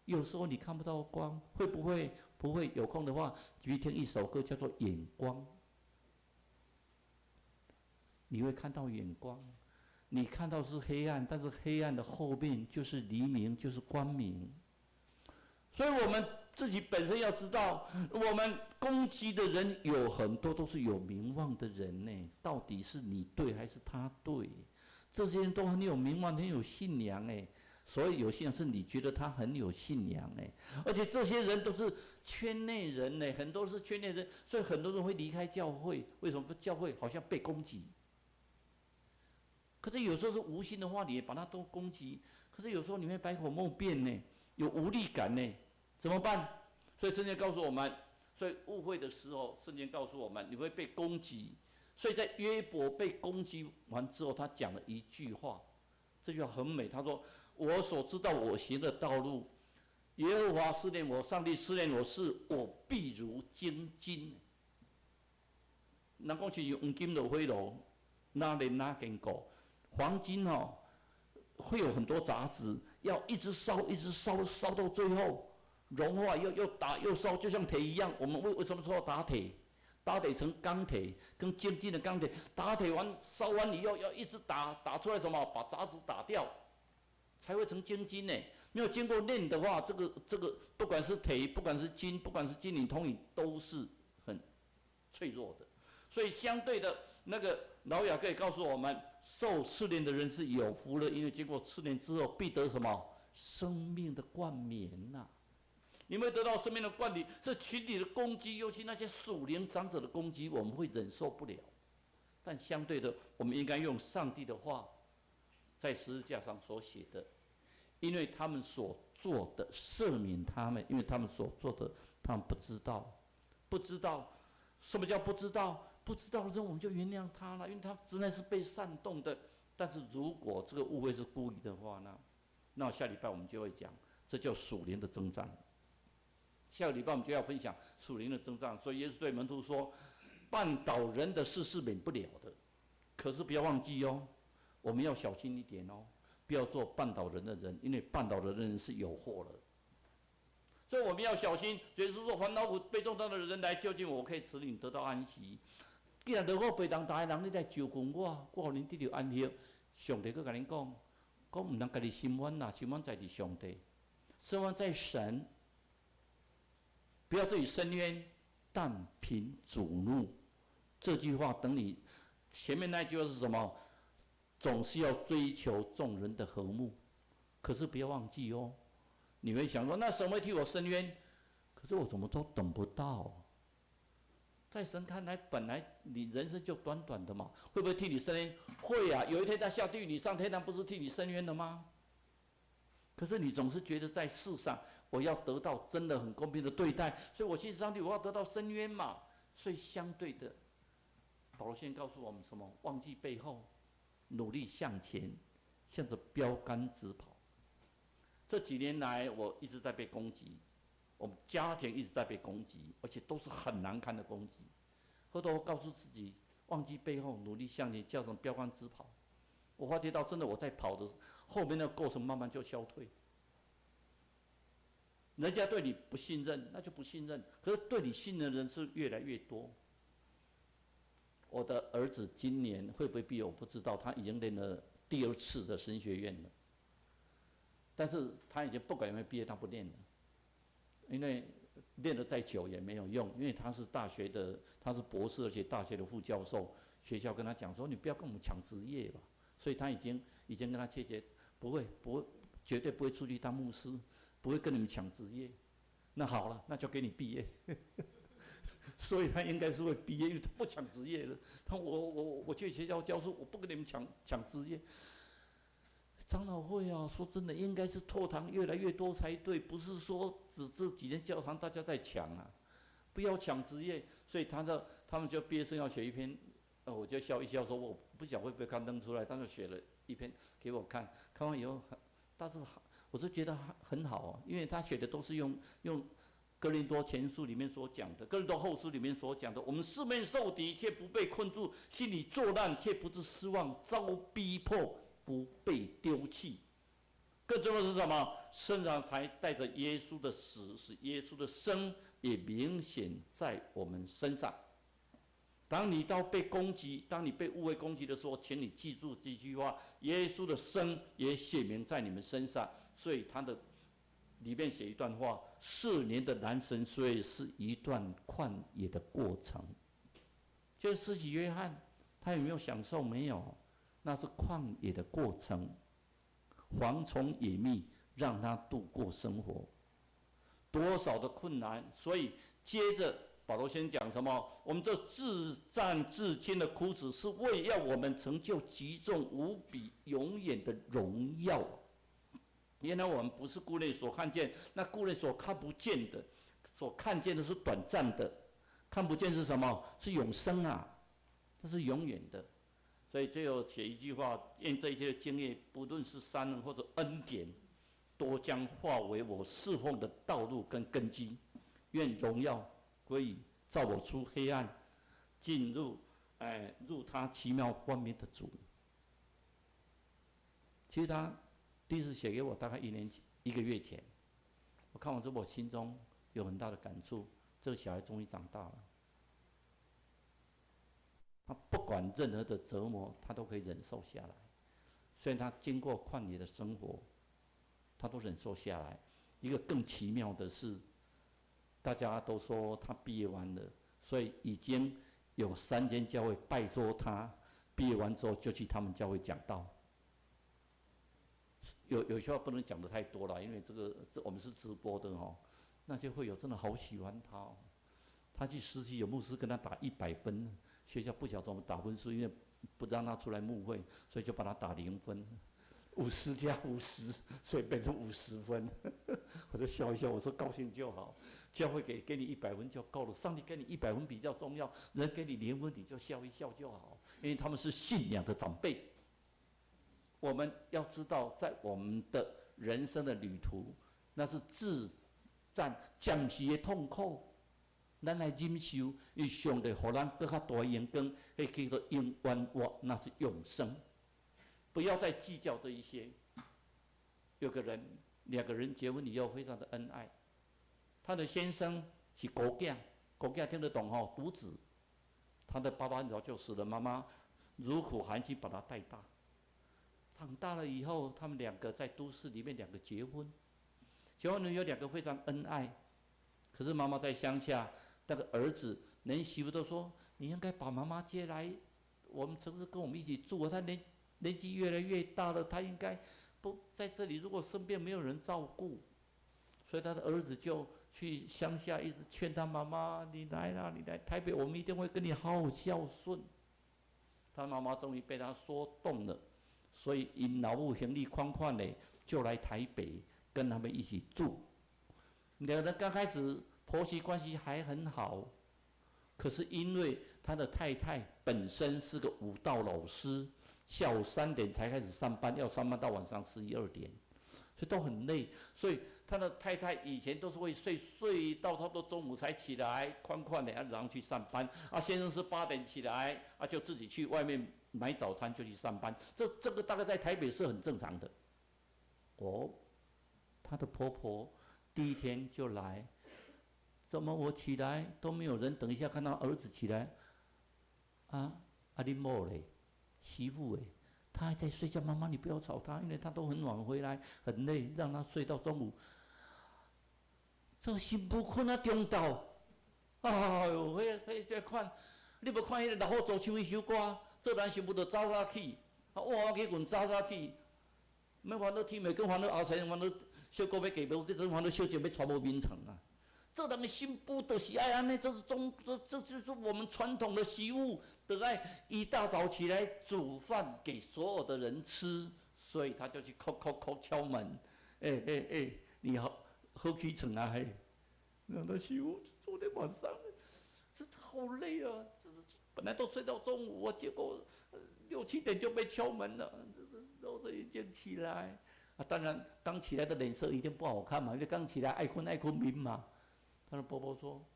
有时候你看不到光，会不会？不会。有空的话，去听一首歌，叫做《眼光》。你会看到眼光。你看到是黑暗，但是黑暗的后面就是黎明，就是光明。所以我们自己本身要知道，我们攻击的人有很多都是有名望的人呢，到底是你对还是他对？这些人都很有名望，很有信仰哎。所以有信仰是你觉得他很有信仰哎，而且这些人都是圈内人呢，很多是圈内人，所以很多人会离开教会。为什么？教会好像被攻击。可是有时候是无心的话，你也把他都攻击。可是有时候你会百口莫辩呢，有无力感呢，怎么办？所以圣经告诉我们，所以误会的时候，圣经告诉我们，你会被攻击。所以在约伯被攻击完之后，他讲了一句话，这句话很美，他说：“我所知道我行的道路，耶和华试炼我，上帝试炼我事，我必如精金。”人讲是黄金的火炉，哪炼哪坚固。黄金哦，会有很多杂质，要一直烧，一直烧，烧到最后融化，又打又烧，就像铁一样。我们为什么说要打铁？打铁成钢铁，跟精金的钢铁，打铁完烧完以后要一直打，打出来什么？把杂质打掉，才会成精金呢。没有经过炼的话，这个不管是铁，不管是金，不管是金银铜银，都是很脆弱的。所以相对的，那个老雅各也告诉我们，受试炼的人是有福了，因为经过试炼之后，必得什么？生命的冠冕呐！你们会得到生命的冠冕，是群体的攻击，尤其那些属灵长者的攻击，我们会忍受不了。但相对的，我们应该用上帝的话，在十字架上所写的，因为他们所做的赦免他们，因为他们所做的他们不知道，不知道什么叫不知道？不知道的时候我们就原谅他了，因为他实在是被煽动的。但是如果这个误会是故意的话呢，那下礼拜我们就会讲，这叫属灵的征战。下个礼拜我们就要分享属灵的征战。所以耶稣对门徒说，绊倒人的事是免不了的，可是不要忘记哦，我们要小心一点哦，不要做绊倒人的人，因为绊倒人的人是有祸了。所以我们要小心。耶稣说：“烦恼苦背重担的人来就近我，可以使你得到安息。既然落我背重担的人，你来就近我，我互恁得到安息。上帝佫甲恁讲，讲唔通家己心软啦，心软在伫上帝，心软在神。不要自己伸冤，但凭主怒。”这句话等你前面那句话是什么？总是要追求众人的和睦，可是不要忘记哦。你会想说，那神会替我伸冤？可是我怎么都等不到。在神看来，本来你人生就短短的嘛，会不会替你伸冤？会啊，有一天他下地狱，你上天堂，不是替你伸冤的吗？可是你总是觉得在世上，我要得到真的很公平的对待，所以我信上帝，我要得到伸冤嘛。所以相对的，保罗现在告诉我们什么？忘记背后，努力向前，向着标杆直跑。这几年来，我一直在被攻击，我们家庭一直在被攻击，而且都是很难堪的攻击。后头我告诉自己，忘记背后，努力向前，叫什么标杆直跑。我发觉到，真的我在跑的后面的过程慢慢就消退。人家对你不信任，那就不信任；可是对你信任的人是越来越多。我的儿子今年会不会毕业我不知道，他已经念了第2次的神学院了。但是他已经不管有没有毕业，他不念了，因为念得再久也没有用，因为他是大学的，他是博士，而且大学的副教授。学校跟他讲说，你不要跟我们抢职业吧。所以他已经跟他切结，不会，绝对不会出去当牧师，不会跟你们抢职业。那好了，那就给你毕业。所以他应该是会毕业，因为他不抢职业了。我去学校教书，我不跟你们抢职业。长老会啊，说真的，应该是拓堂越来越多才对，不是说只这几间教堂大家在抢啊，不要抢职业。所以他们就毕业生要写一篇，我就笑一笑说，我不晓得会不会刊登出来，他就写了一篇给我看，看完以后，但是我就觉得很好啊，因为他写的都是用哥林多前书里面所讲的，哥林多后书里面所讲的，我们四面受敌，却不被困住；心里作难，却不致失望；遭逼迫，不被丢弃。更重要的是什么？身上才带着耶稣的死，使耶稣的生也明显在我们身上。当你到被攻击，当你被误会攻击的时候，请你记住这句话：耶稣的生也显明在你们身上。所以他的里面写一段话：4年的男神，所以是一段旷野的过程。就是施洗约翰，他有没有享受？没有，那是旷野的过程，蝗虫野蜜让他度过生活，多少的困难。所以接着保罗先讲什么？我们这自战自谦的苦楚，是为要我们成就极重无比永远的荣耀。原来我们不是顾内所看见，那顾内所看不见的，所看见的是短暂的，看不见是什么？是永生啊，这是永远的。所以最后写一句话：愿这一切的经验，不论是善恩或者恩典，都将化为我侍奉的道路跟根基。愿荣耀归于照我出黑暗，进入入他奇妙光明的主。其实他第一次写给我大概1个月前，我看完之后，我心中有很大的感触。这个小孩终于长大了，他不管任何的折磨，他都可以忍受下来。虽然他经过旷野的生活，他都忍受下来。一个更奇妙的是，大家都说他毕业完了，所以已经有3间教会拜托他，毕业完之后就去他们教会讲道。有些话不能讲得太多了，因为我们是直播的哦。那些会友真的好喜欢他哦。他去实习，有牧师跟他打100分，学校不晓得怎么打分数，因为不让他出来牧会，所以就把他打0分，50加50，所以变成50分。我就笑一笑，我说高兴就好，教会给你100分就够了，上帝给你100分比较重要，人给你0分你就笑一笑就好，因为他们是信仰的长辈。我们要知道，在我们的人生的旅途，那是自战暂时的痛苦，咱来忍受，伊上帝予咱更较大的荣光，迄叫做永远活，那是永生。不要再计较这一些。有个人，2个人结婚以后非常的恩爱，他的先生是孤囝，孤囝听得懂吼，独子，他的爸爸很早就死了，妈妈如苦含辛把他带大。长大了以后，他们2个在都市里面2个结婚，结婚了有2个非常恩爱。可是妈妈在乡下，那个儿子连媳妇都说：“你应该把妈妈接来我们城市跟我们一起住。他年纪越来越大了，他应该不在这里。如果身边没有人照顾，所以他的儿子就去乡下，一直劝他妈妈：你来啦，你来台北，我们一定会跟你好好孝顺。”他妈妈终于被他说动了。所以因老母行李宽宽的，就来台北跟他们一起住。2人刚开始婆媳关系还很好，可是因为他的太太本身是个舞蹈老师，下午3点才开始上班，要上班到晚上11、12点，所以都很累。所以他的太太以前都是会睡到差不多中午才起来，宽宽的，然后去上班。先生是8点起来，就自己去外面买早餐就去上班，这个大概在台北是很正常的。她的婆婆第1天就来，怎么我起来都没有人？等一下看到儿子起来，你某嘞，媳妇哎，她还在睡觉，妈妈你不要吵她，因为她都很晚回来，很累，让她睡到中午。这新妇困啊中昼，哎呦，迄看，你无看迄个老虎组唱迄首歌？做人媳妇就早早起，哇去困早早起，免烦恼天袂跟烦恼后生，烦恼小姑要嫁无，这种烦恼小姐要娶无眠床啊。做人的媳妇就是爱安尼，这就是我们传统的媳妇，得爱一大早起来煮饭给所有的人吃，所以他就去敲门，你好起床啊嘿，那他媳妇昨天晚上，这好累啊。本来都睡到中午，结果6、7点就被敲门了，都是已经起来。当然刚起来的脸色一定不好看嘛，因为刚起来爱困眠嘛。他的婆婆说：“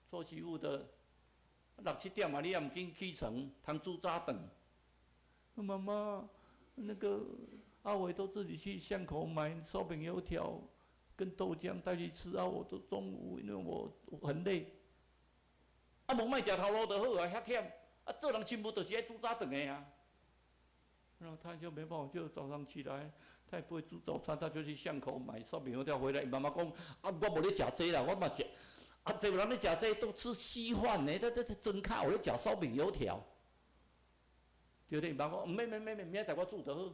做媳妇的6、7点嘛，你也唔紧起床，通煮早顿。”妈妈，那个阿伟都自己去巷口买烧饼油条跟豆浆带去吃啊，我都中午因为我很累。啊，无卖食头路就好啊，遐忝。啊，做人媳妇就是爱煮早顿的啊。然后他就没办法，就早上起来，他也不会煮早餐，他就去巷口买烧饼油条回来。妈妈讲：啊，我无咧食这啦，我嘛食。啊，这人咧食这都吃稀饭呢，这真卡，我咧食烧饼油条。对不对？妈妈讲：没，明仔载我煮就好。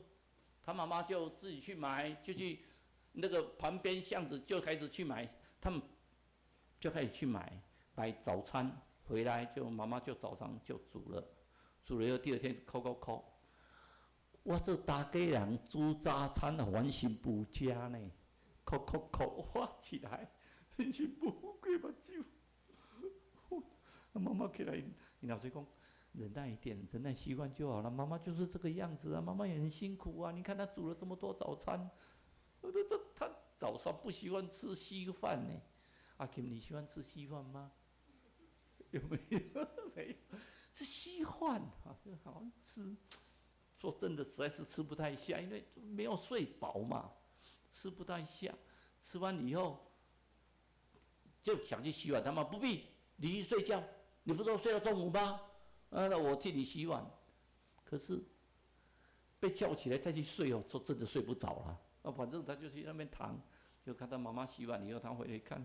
他妈妈就自己去买，就去那个旁边巷子就开始去买，他们就开始去买早餐，回来就妈妈就早上就煮了以后第二天扣。我做大家人煮早餐啊，阮媳妇食呢，扣，我起来，阮媳妇过目睭。妈妈起来，你老师讲。忍耐一点，忍耐习惯就好了。妈妈就是这个样子啊，妈妈也很辛苦啊。你看她煮了这么多早餐，她早上不喜欢吃稀饭呢。阿 Kim， 你喜欢吃稀饭吗？有没有？没有，是稀饭啊，就好像吃。说真的，实在是吃不太下，因为没有睡饱嘛，吃不太下。吃完以后就想去洗碗，他妈不必，你去睡觉。你不是都睡到中午吗？那我替你洗碗，可是被叫起来再去睡哦，说真的睡不着了。反正他就去那边躺，就看到妈妈洗碗以后，他回来看，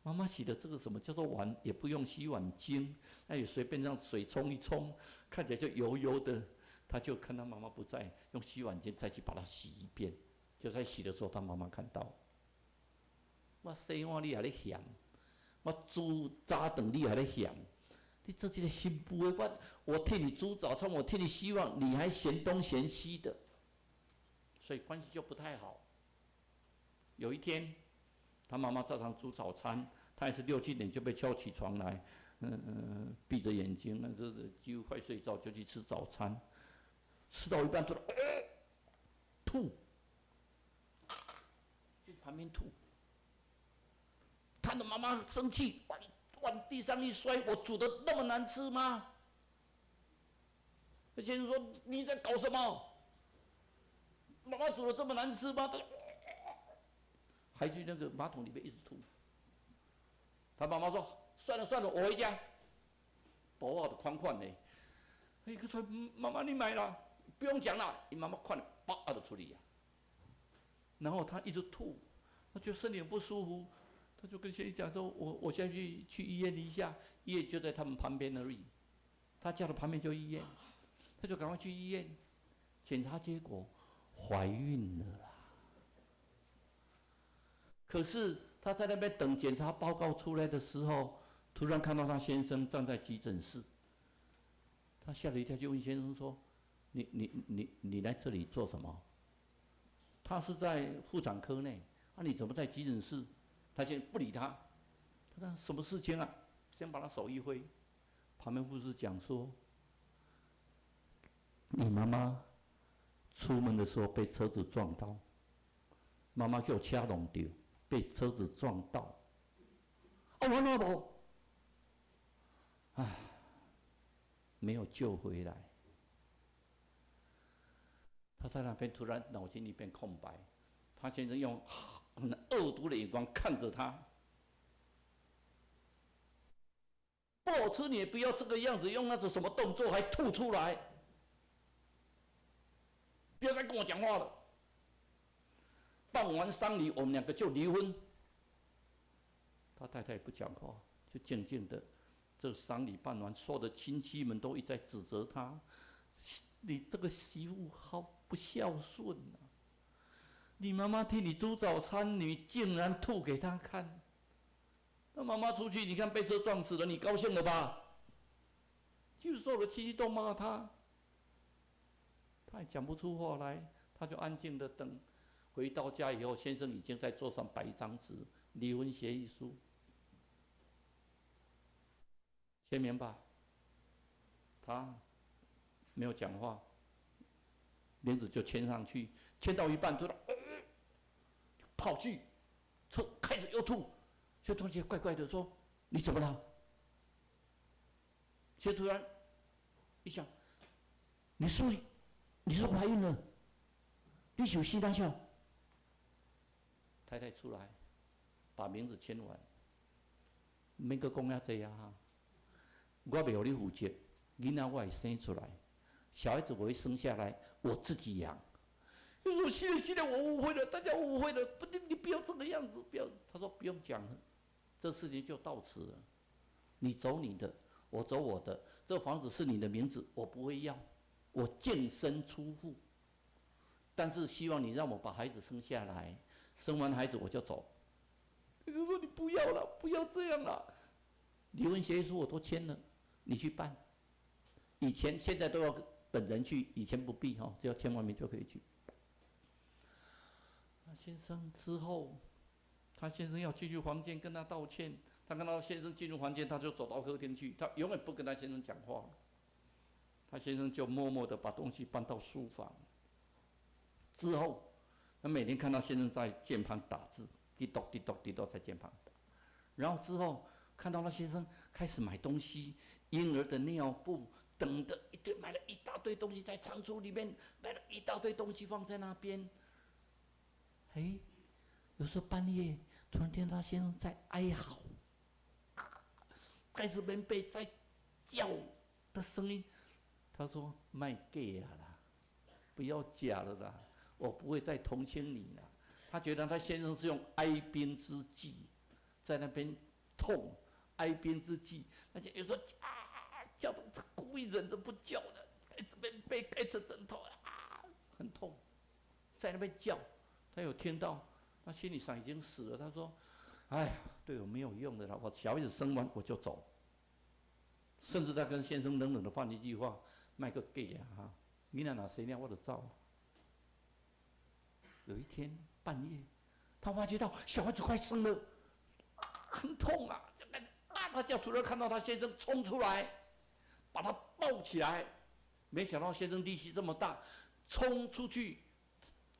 妈妈洗的这个什么叫做碗，也不用洗碗精，那也随便让水冲一冲，看起来就油油的。他就看他妈妈不在，用洗碗精再去把它洗一遍。就在洗的时候，他妈妈看到，我洗碗你还咧嫌，我煮早顿你还咧嫌。你做这个媳妇的，我替你煮早餐，我替你洗碗，你还嫌东嫌西的，所以关系就不太好。有一天，他妈妈照常煮早餐，他也是6、7点就被叫起床来，闭着眼睛，几乎快睡着就去吃早餐，吃到一半突然吐，就旁边吐，他的妈妈生气，往地上一摔，我煮的那么难吃吗？那先生说：“你在搞什么？妈妈煮的这么难吃吗？”还去那个马桶里面一直吐。他妈妈说：“算了，我回家。”薄薄的宽宽的，一个说：“妈妈你买了，不用讲了。”你妈妈快点叭就处理呀。然后他一直吐，他觉得身体很不舒服。他就跟先生讲说：“我现在去医院一下，医院就在他们旁边而已，他家的旁边就医院，他就赶快去医院检查，结果怀孕了啦。可是他在那边等检查报告出来的时候，突然看到他先生站在急诊室，他吓了一跳，就问先生说：‘你来这里做什么？’他是在妇产科内，你怎么在急诊室？”他先不理他，他说什么事情啊？先把他手一挥，旁边护士讲说：“你妈妈出门的时候被车子撞到，妈妈叫车弄到，被车子撞到。完了不？没有救回来。他在那边突然脑筋一片空白，他先生用很恶毒的眼光看着他，不好吃你也不要这个样子，用那种什么动作还吐出来，不要再跟我讲话了。办完丧礼，我们2个就离婚。他太太也不讲话，就静静的。这丧礼办完，所有的亲戚们都一再指责他：“你这个媳妇好不孝顺啊！你妈妈替你煮早餐，你竟然吐给她看。那妈妈出去，你看被车撞死了，你高兴了吧？”就是所有的亲戚都骂他，他也讲不出话来，他就安静的等。回到家以后，先生已经在桌上摆一张纸，离婚协议书，签名吧。他没有讲话，名字就签上去，签到一半突然跑去，开始又吐，就同学怪怪的说：“你怎么了？”就突然一想，你是怀孕了？你有心脏笑？太太出来，把名字签完，免阁讲遐济啊！我袂互你负责，囡仔我会生出来，小孩子我会生下来，我自己养。我说是的，我误会了，大家误会了，你不要这个样子，不要。他说不用讲了，这事情就到此了。你走你的，我走我的。这房子是你的名字，我不会要，我净身出户。但是希望你让我把孩子生下来，生完孩子我就走。他就说你不要了，不要这样了。离婚协议书我都签了，你去办。现在都要本人去，以前不必哈，只要签完名就可以去。那先生之后，他先生要进去房间跟他道歉，他看到先生进入房间，他就走到客厅去，他永远不跟他先生讲话。他先生就默默地把东西搬到书房。之后，他每天看到先生在键盘打字，滴咚滴咚滴咚在键盘打。然后之后看到那先生开始买东西，婴儿的尿布等的一堆，买了一大堆东西在仓储里面，买了一大堆东西放在那边。有时候半夜突然听到先生在哀嚎，盖着棉被在叫的声音。他说：“卖 gay 啦，不要假了啦，我不会再同情你了。”他觉得他先生是用哀兵之计，在那边痛，哀兵之计。而且有时候叫他故意忍着不叫的，盖着棉被，盖着枕头很痛，在那边叫。他有听到，他心理上已经死了。他说：“哎呀，对我没有用的了，我小孩子生完我就走。”甚至他跟先生冷冷的放一句话：“卖个 gay 啊哈，你哪生了我就走。”有一天半夜，他发觉到小孩子快生了，很痛啊！他就突然看到他先生冲出来，把他抱起来。没想到先生力气这么大，冲出去。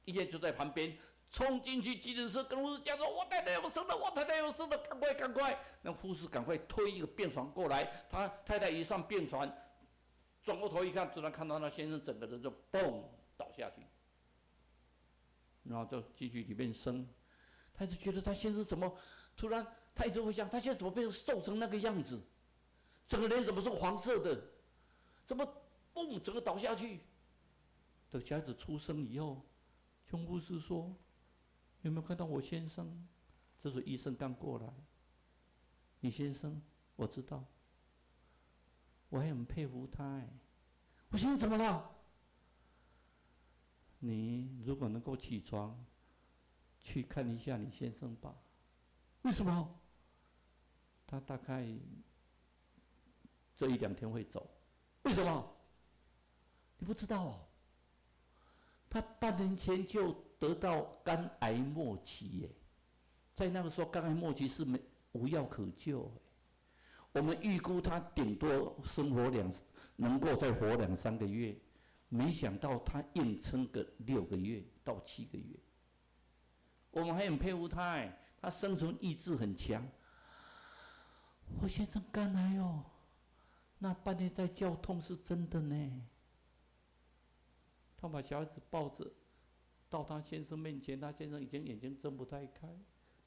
医院就在旁边，冲进去急诊室跟护士讲说：“我太太要生了，我太太要生了，赶快赶快！”那护士赶快推一个便床过来，他太太一上便床，转过头一看，突然看到那先生整个人就嘣倒下去，然后就进去里面生。他就觉得他先生怎么突然，他一直会想，他现在怎么变成瘦成那个样子，整个脸怎么是黄色的，怎么嘣整个倒下去？等小孩子出生以后。琼护士说：“有没有看到我先生？”这时候医生刚过来。你先生，我知道，我还很佩服他哎。我先生怎么了？你如果能够起床，去看一下你先生吧。为什么？他大概这1-2天会走。为什么？你不知道哦。他半年前就得到肝癌末期耶，在那个时候肝癌末期是无药可救。我们预估他顶多能够再活2-3个月，没想到他硬撑个6个月到7个月。我们还很佩服他哎，他生存意志很强。我先生肝癌哦，那半夜在叫痛是真的呢。他把小孩子抱着到他先生面前，他先生已经眼睛睁不太开，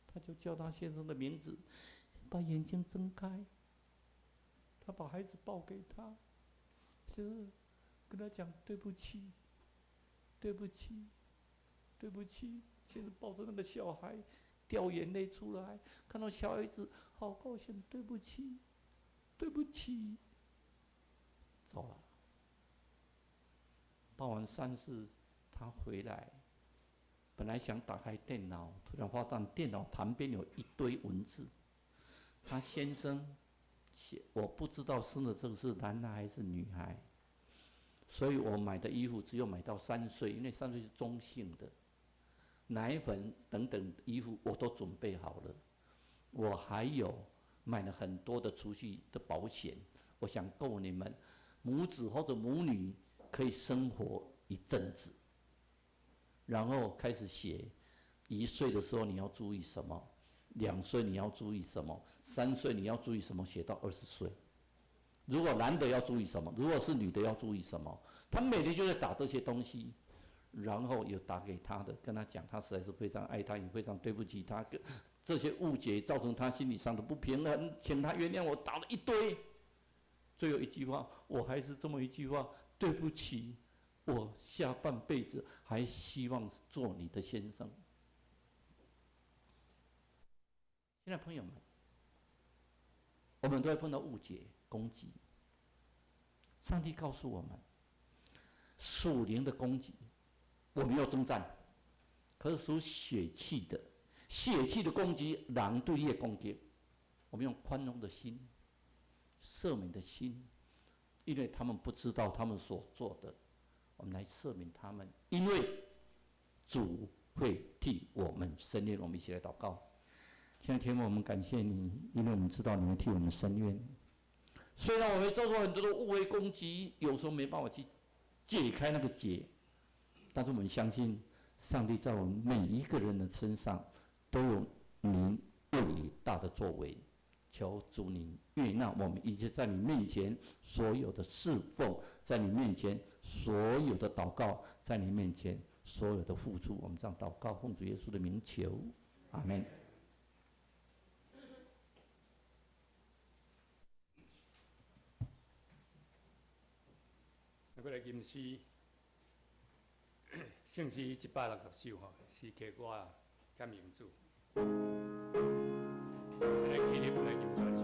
他就叫他先生的名字，把眼睛睁开。他把孩子抱给他，是跟他讲对不起，对不起，对不起。先生抱着那个小孩，掉眼泪出来，看到小孩子好高兴，对不起，对不起，走了。办完丧事，他回来，本来想打开电脑，突然发现电脑旁边有一堆文字。他先生写，我不知道生的这个是男孩还是女孩，所以我买的衣服只有买到3岁，因为3岁是中性的，奶粉等等衣服我都准备好了。我还有买了很多的储蓄的保险，我想够你们母子或者母女可以生活一阵子，然后开始写，1岁的时候你要注意什么，2岁你要注意什么，3岁你要注意什么，写到20岁。如果男的要注意什么，如果是女的要注意什么，他每天就在打这些东西，然后有打给他的，跟他讲他实在是非常爱他，也非常对不起他，这些误解造成他心理上的不平衡，请他原谅我，打了一堆。最后一句话，我还是这么一句话：对不起，我下半辈子还希望做你的先生。现在朋友们，我们都会碰到误解、攻击。上帝告诉我们，属灵的攻击，我们要征战。可是属血气的，血气的攻击，狼对夜攻击，我们用宽容的心、赦免的心，因为他们不知道他们所做的，我们来赦免他们，因为主会替我们伸冤。我们一起来祷告。亲爱的天父，我们感谢你，因为我们知道你会替我们伸冤。虽然我们遭受很多的误会攻击，有时候没办法去解开那个结，但是我们相信上帝在我们每一个人的身上都有您伟大的作为。求主您悦纳我们一切在你面前所有的侍奉，在你面前所有的祷告，在你面前所有的付出。我们这样祷告，奉主耶稣的名求，阿们。过来吟诗，圣诗160首吼，诗曲我兼名字。来纪念来吟全首。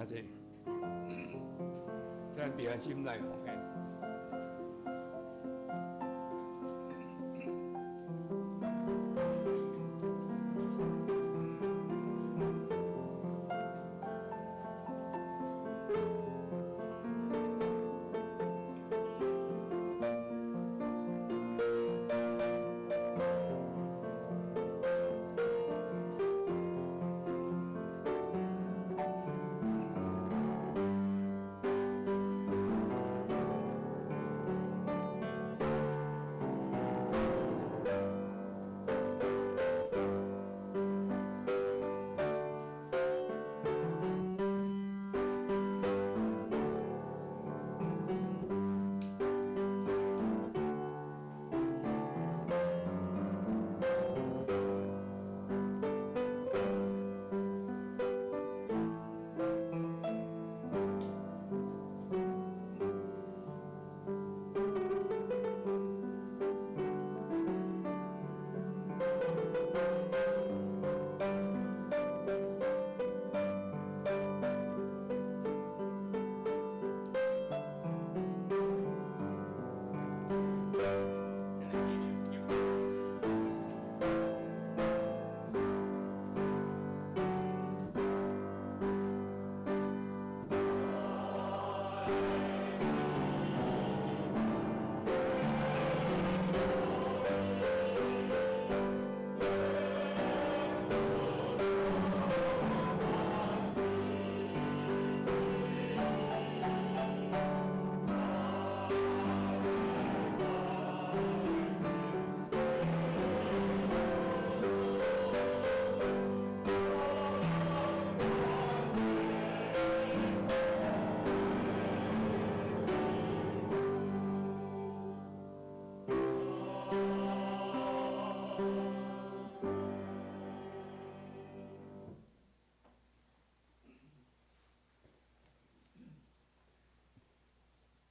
请坐，咱平安心来奉献。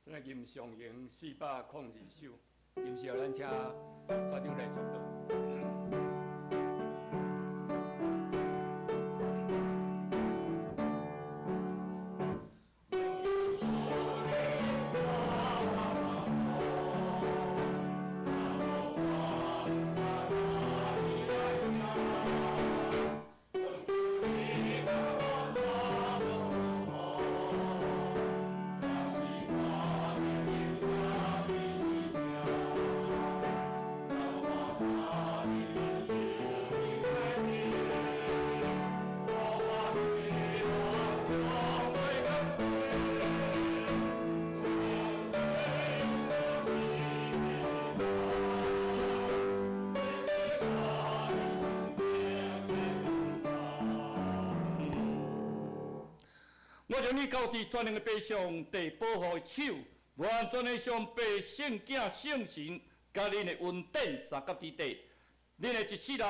真个吟上营402首，吟时候咱请团长来主导。我将你交伫全能的白上帝保护的手，完全的上白圣囝圣神，甲恁的恩典三角之地，恁的一世人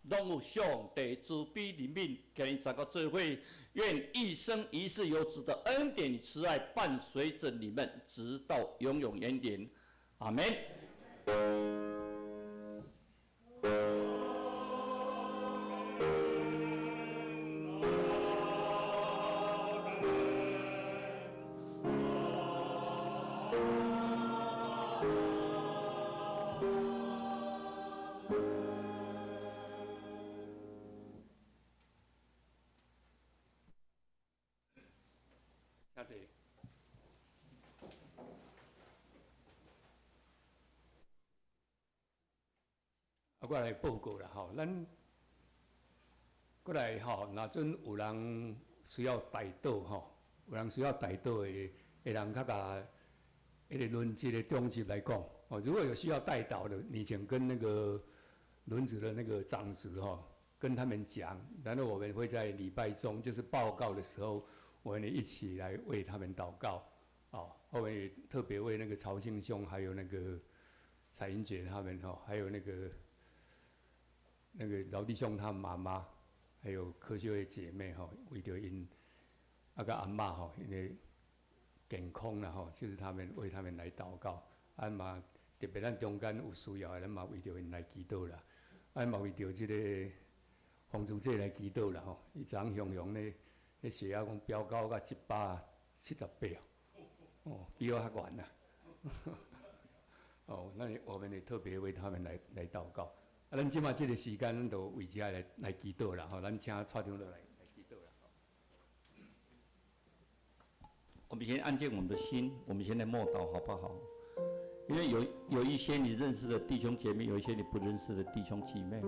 拢有上帝慈悲怜悯，甲恁三角做伙，愿一生一世有主的恩典与慈爱伴随着你们，直到永永远远。阿门。谢谢。我来报告啦吼，咱过来吼，若阵有人需要带导吼，有人需要带导的人，较甲迄个轮值的中级来讲，哦，如果有需要带导的，你请跟那个轮值的那个长子吼，跟他们讲，然后我们会在礼拜中就是报告的时候。我们一起来为他们祷告，哦，后面也特别为那个曹庆兄，还有那个彩英姐他们哦，还有那个饶弟兄他妈妈，还有柯秀的姐妹哈，为着因个阿嬷哈，因为健康啦哈，就是他们为他们来祷告，啊嘛特别咱中间有需要的，咱嘛为着因来祈祷啦，啊嘛为着这个黄主姐来祈祷啦吼，伊昨昏雄雄咧。迄血压讲飙高到178哦，比我还悬呐。哦，那我们也特别为他们来祷告。啊，咱即马这个时间，咱就为家来祈祷啦。吼，咱请蔡长老来祈祷啦。我们先安静我们的心，我们先来默祷，好不好？因为有一些你认识的弟兄姐妹，有一些你不认识的弟兄姐妹。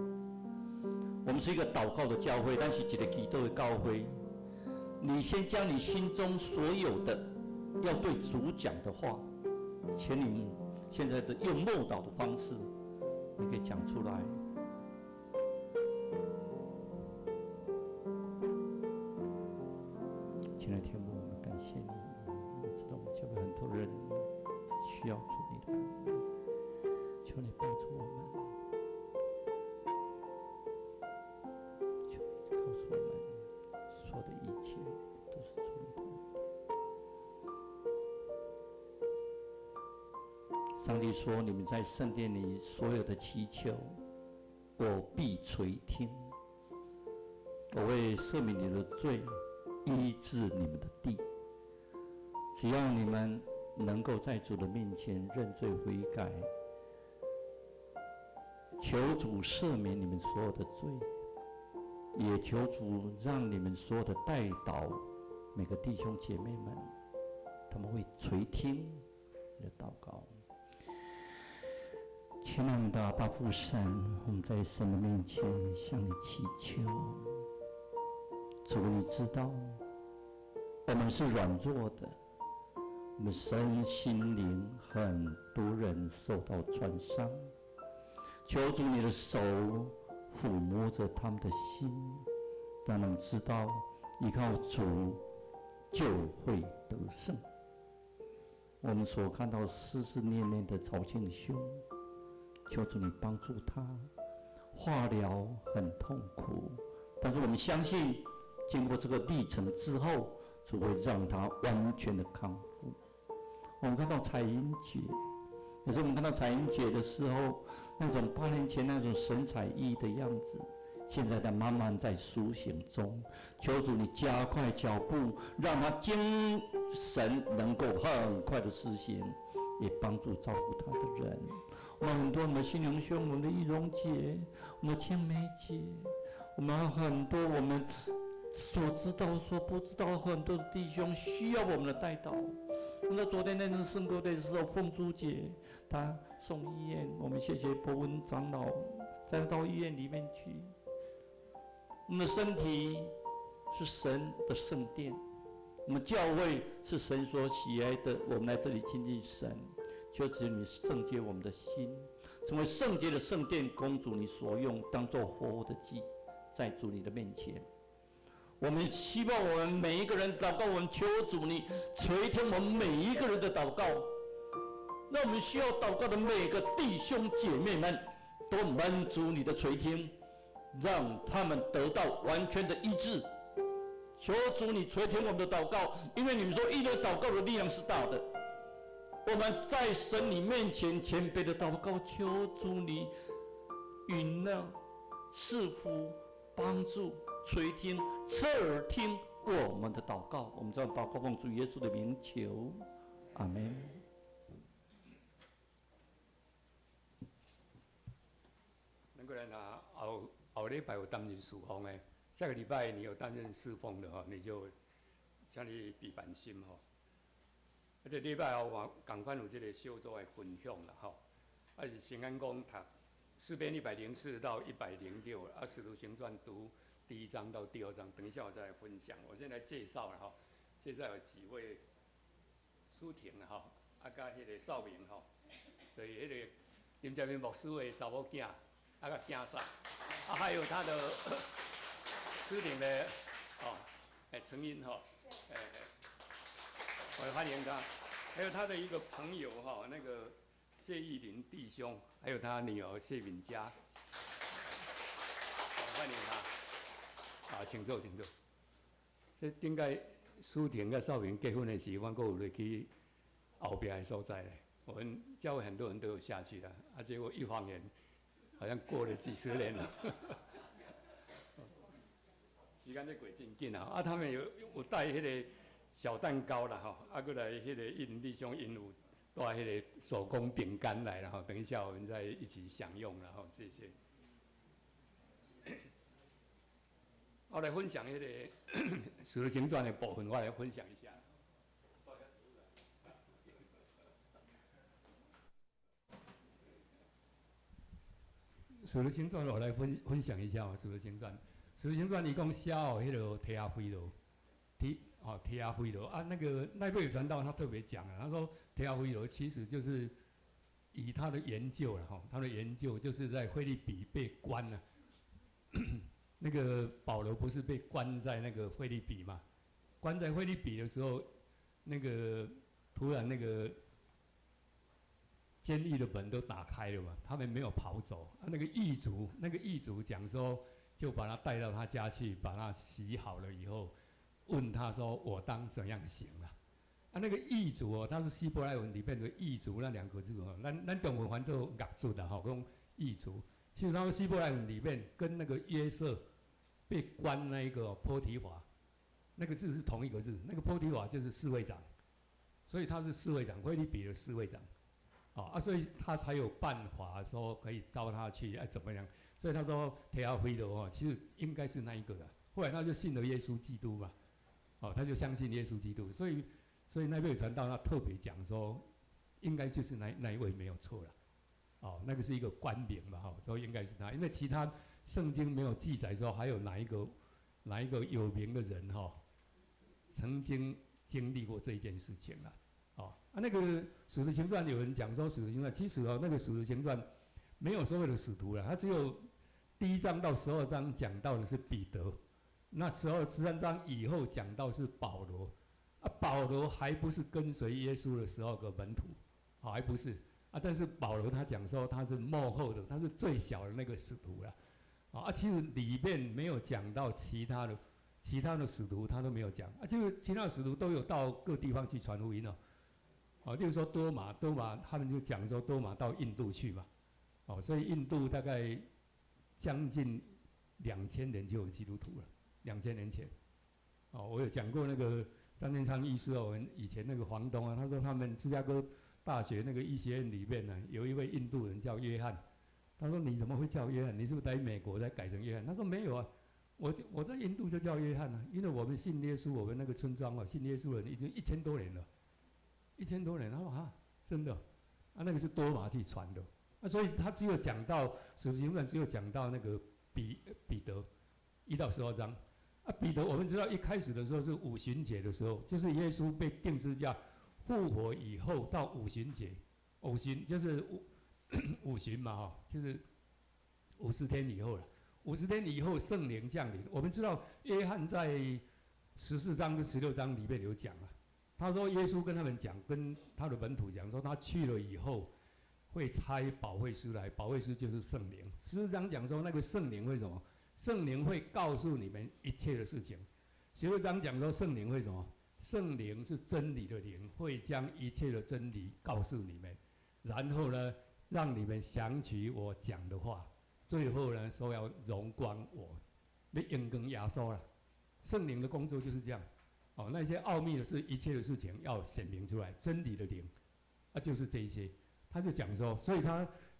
我们是一个祷告的教会，但是一个祈祷的教会。你先将你心中所有的要对主讲的话，请你现在的用默祷的方式，你可以讲出来。亲爱的天父，我们感谢你，我知道我们教会很多人需要主你的爱，求你帮助我们，求你告诉我们。所有的一切都是主你的恩典。上帝说：“你们在圣殿里所有的祈求，我必垂听。我会赦免你的罪，医治你们的地。只要你们能够在主的面前认罪悔改，求主赦免你们所有的罪。”也求主让你们所有的代祷，每个弟兄姐妹们，他们会垂听你的祷告。亲爱的阿爸父神，我们在神的面前向你祈求，主你知道，我们是软弱的，我们身心灵很多人受到创伤，求主你的手。抚摸着他们的心，让他们知道依靠主就会得胜。我们所看到思思念念的曹庆兄，求主你帮助他。化疗很痛苦，但是我们相信，经过这个历程之后，主会让他完全的康复。我们看到彩云节，有时候我们看到彩云节的时候，那种8年前那种神采奕奕的样子，现在慢慢在苏醒中。求主你加快脚步，让他精神能够很快的实现，也帮助照顾他的人。我们很多我们的新荣兄，我们的义荣姐，我们的青梅姐，我们还有很多我们所知道、所不知道很多的弟兄需要我们的代祷。我们昨天那阵圣歌队的时候，凤珠姐她送医院，我们谢谢博文长老再到医院里面去。我们的身体是神的圣殿，我们教会是神所喜爱的，我们来这里亲近神。求主你圣洁我们的心，成为圣洁的圣殿，供主你所用，当作活的祭，在主你的面前。我们希望我们每一个人祷告，我们求主你垂听我们每一个人的祷告，让我们需要祷告的每个弟兄姐妹们都满足你的垂听，让他们得到完全的医治。求主你垂听我们的祷告，因为你们说义人祷告的力量是大的。我们在神你面前谦卑的祷告，求主你允谅、赐福、帮助、垂听、侧耳听我们的祷告。我们这样祷告，奉主耶稣的名求，阿门。能够人啊，后礼拜有担任侍奉的，下个礼拜你有担任侍奉的哈，你就请你备办心哈。而且礼拜后我同款有这个小组的分享啦吼，是先安讲读诗篇104到106，使徒行传读第1章到第2章，等一下我再来分享。我先来介绍了哈，介绍有几位舒婷哈，甲迄个少明哈，对迄个林家明牧师的查某囝，甲囝婿，还有他的舒婷的陈英哈，我欢迎他，还有他的一个朋友哈，那个谢义林弟兄，还有他女儿谢敏佳，欢迎他。请坐，请坐。这顶届舒婷跟少明结婚的时候，我有入去后边的所在咧。我们教会很多人都有下去了，结果一晃眼，好像过了几10年了。时间在过真紧啊！他们有带迄个小蛋糕啦吼，过来迄个义林弟兄因有带迄个手工饼干来了吼，等一下我们再一起享用然后这些。我来分享迄个《使徒行传》的部分，我来分享一下。《使徒行传》我来分享一下哦，《使徒行传》《使徒行传》伊讲写哦，迄个提阿非罗，提阿非罗啊，那个奈贝尔传道他特别讲啊，他说提阿非罗其实就是以他的研究了哈，他的研究就是在腓立比被关了。那个保罗不是被关在那个腓立比嘛？关在腓立比的时候，那个突然那个监狱的门都打开了嘛，他们没有跑走。那个狱卒讲说，就把他带到他家去，把他洗好了以后，问他说：“我当怎样行啊？”那个狱卒哦，他是希伯来文里面的狱卒那2个字哦，咱中文翻做狱卒的哈，讲狱卒。其实他们希伯来文里面跟那个约瑟被关那一个波提乏，那个字是同一个字，那个波提乏就是侍卫长，所以他是侍卫长，腓立比的侍卫长，所以他才有办法说可以招他去，怎么样？所以他说提阿非罗其实应该是那一个的，后来他就信了耶稣基督嘛，他就相信耶稣基督，所以那位传道他特别讲说，应该就是那一位没有错了。那个是一个官名嘛，所以应该是他，因为其他圣经没有记载说还有哪一个有名的人曾经经历过这一件事情了，那个使徒行传有人讲说使徒行传，其实那个使徒行传没有所有的使徒了，他只有第1章到12章讲到的是彼得，那13章以后讲到是保罗，保罗还不是跟随耶稣的12个门徒，还不是。但是保罗他讲说他是末后的，他是最小的那个使徒了，其实里面没有讲到其他的使徒他都没有讲，就是其他的使徒都有到各地方去传福音例如说多马他们就讲说多马到印度去嘛，所以印度大概将近2000年就有基督徒了，2000年前。我有讲过那个张天昌医师我们以前那个房东啊，他说他们芝加哥大学那个医学院里面呢，有一位印度人叫约翰。他说你怎么会叫约翰？你是不是在美国才改成约翰？他说没有啊，我在印度就叫约翰啊，因为我们信耶稣，我们那个村庄信耶稣的人已经1000多年了，1000多年。他说啊，真的，那个是多马去传的，所以他只有讲到《使徒行传》，只有讲到那个彼得1到12章。彼得我们知道一开始的时候是五旬节的时候，就是耶稣被钉十字架、复活以后到五旬节，五旬就是五旬嘛，就是50天以后了。50天以后圣灵降临，我们知道约翰在14章跟16章里面有讲了，他说耶稣跟他们讲，跟他的门徒讲说，他去了以后会差保惠师来，保惠师就是圣灵。14章讲说那个圣灵会什么？圣灵会告诉你们一切的事情。16章讲说圣灵会什么？圣灵是真理的灵，会将一切的真理告诉你们，然后呢，让你们想起我讲的话。最后呢，说要荣光我，要荣光耶稣了。圣灵的工作就是这样。那些奥秘的事，一切的事情要显明出来，真理的灵，就是这一些。他就讲说，所以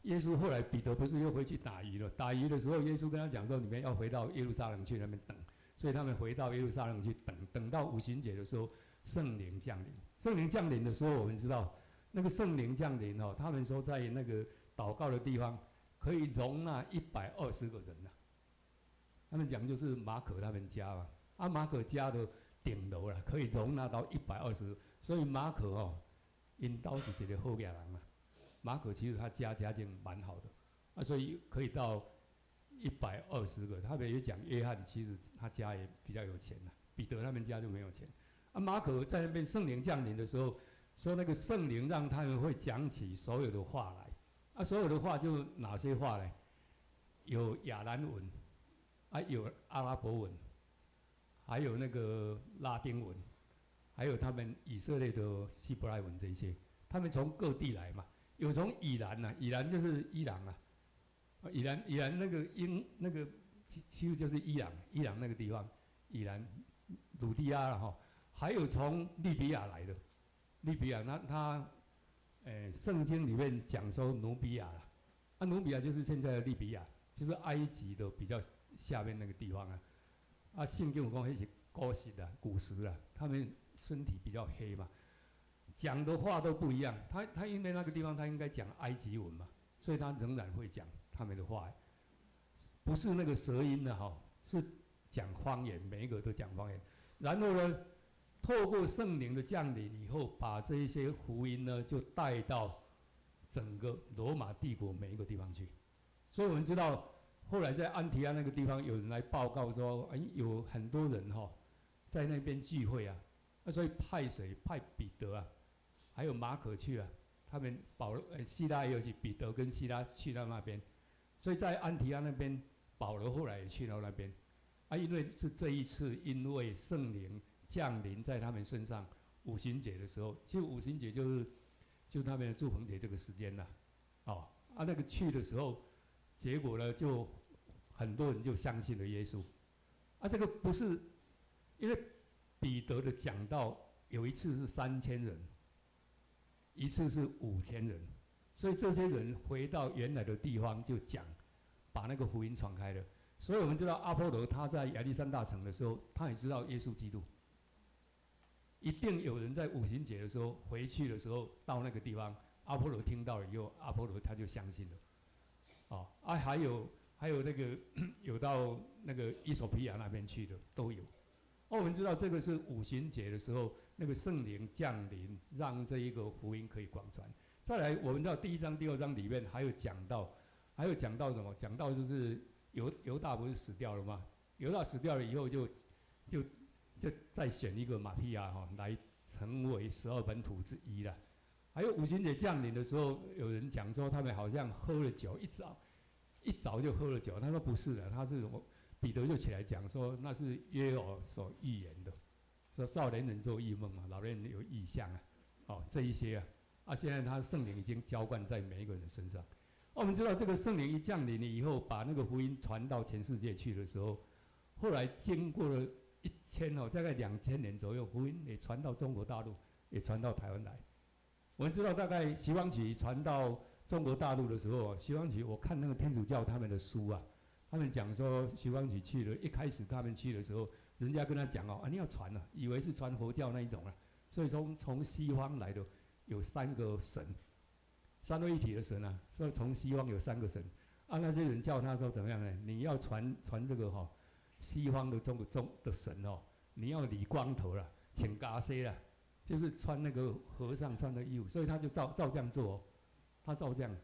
耶稣后来彼得不是又回去打鱼了？打鱼的时候，耶稣跟他讲说，你们要回到耶路撒冷去那边等。所以他们回到耶路撒冷去等，等到五旬节的时候，圣灵降临。圣灵降临的时候，我们知道那个圣灵降临他们说在那个祷告的地方可以容纳120个人他们讲就是马可他们家嘛，马可家的顶楼啦，可以容纳到120，所以马可因倒是一个好家人马可其实他家境蛮好的所以可以到120个。他们也讲约翰其实他家也比较有钱彼得他们家就没有钱马可在那边圣灵降临的时候，说那个圣灵让他们会讲起所有的话来所有的话就哪些话呢？有亚兰文有阿拉伯文，还有那个拉丁文，还有他们以色列的希伯来文这些。他们从各地来嘛，有从以兰以兰就是伊朗以兰那个那个其实就是伊朗那个地方，以兰鲁地亚还有从利比亚来的，利比亚他圣经里面讲说努比亚努比亚就是现在的利比亚，就是埃及的比较下面那个地方圣经有讲那是古时他们身体比较黑嘛，讲的话都不一样。他因为那个地方他应该讲埃及文嘛，所以他仍然会讲他们的话，不是那个舌音是讲方言，每一个都讲方言。然后呢，透过圣灵的降临以后，把这一些福音呢，就带到整个罗马帝国每一个地方去。所以我们知道，后来在安提阿那个地方，有人来报告说，有很多人在那边聚会所以派谁？派彼得还有马可去他们希拉也有去，彼得跟希拉去到那边。所以在安提阿那边，保罗后来也去到那边因为是这一次，因为圣灵降临在他们身上，五旬节的时候，其实五旬节就是他们的祝棚节这个时间那个去的时候，结果呢，就很多人就相信了耶稣这个不是因为彼得的讲道有一次是3000人，一次是5000人，所以这些人回到原来的地方就讲，把那个福音传开了。所以我们知道阿波罗他在亚历山大城的时候，他也知道耶稣基督。一定有人在五旬节的时候回去的时候到那个地方，阿波罗听到了以后，阿波罗他就相信了。还有那个有到那个伊索比亚那边去的都有。我们知道这个是五旬节的时候，那个圣灵降临，让这一个福音可以广传。再来，我们知道第1章、第2章里面还有讲到什么？讲到就是犹大不是死掉了吗？犹大死掉了以后就再选一个马提亚来成为12门徒之一了。还有五旬节降临的时候，有人讲说他们好像喝了酒，一早就喝了酒。他说不是的，他是彼得就起来讲说那是约珥所预言的，说少年人做异梦老年人有异象这一些现在他圣灵已经浇灌在每一个人的身上。我们知道这个圣灵一降临以后，把那个福音传到全世界去的时候，后来经过了大概2000年左右，福音也传到中国大陆，也传到台湾来。我们知道大概西方曲传到中国大陆的时候，西方曲我看那个天主教他们的书他们讲说西方曲去了，一开始他们去的时候，人家跟他讲你要传以为是传佛教那一种所以从西方来的有3个神，三位一体的神所以从西方有3个神那些人叫他说怎么样呢？你要传这个西方的中的神你要理光头啦，请嘎塞啦，就是穿那个和尚穿的衣服，所以他就照这样做他照这样。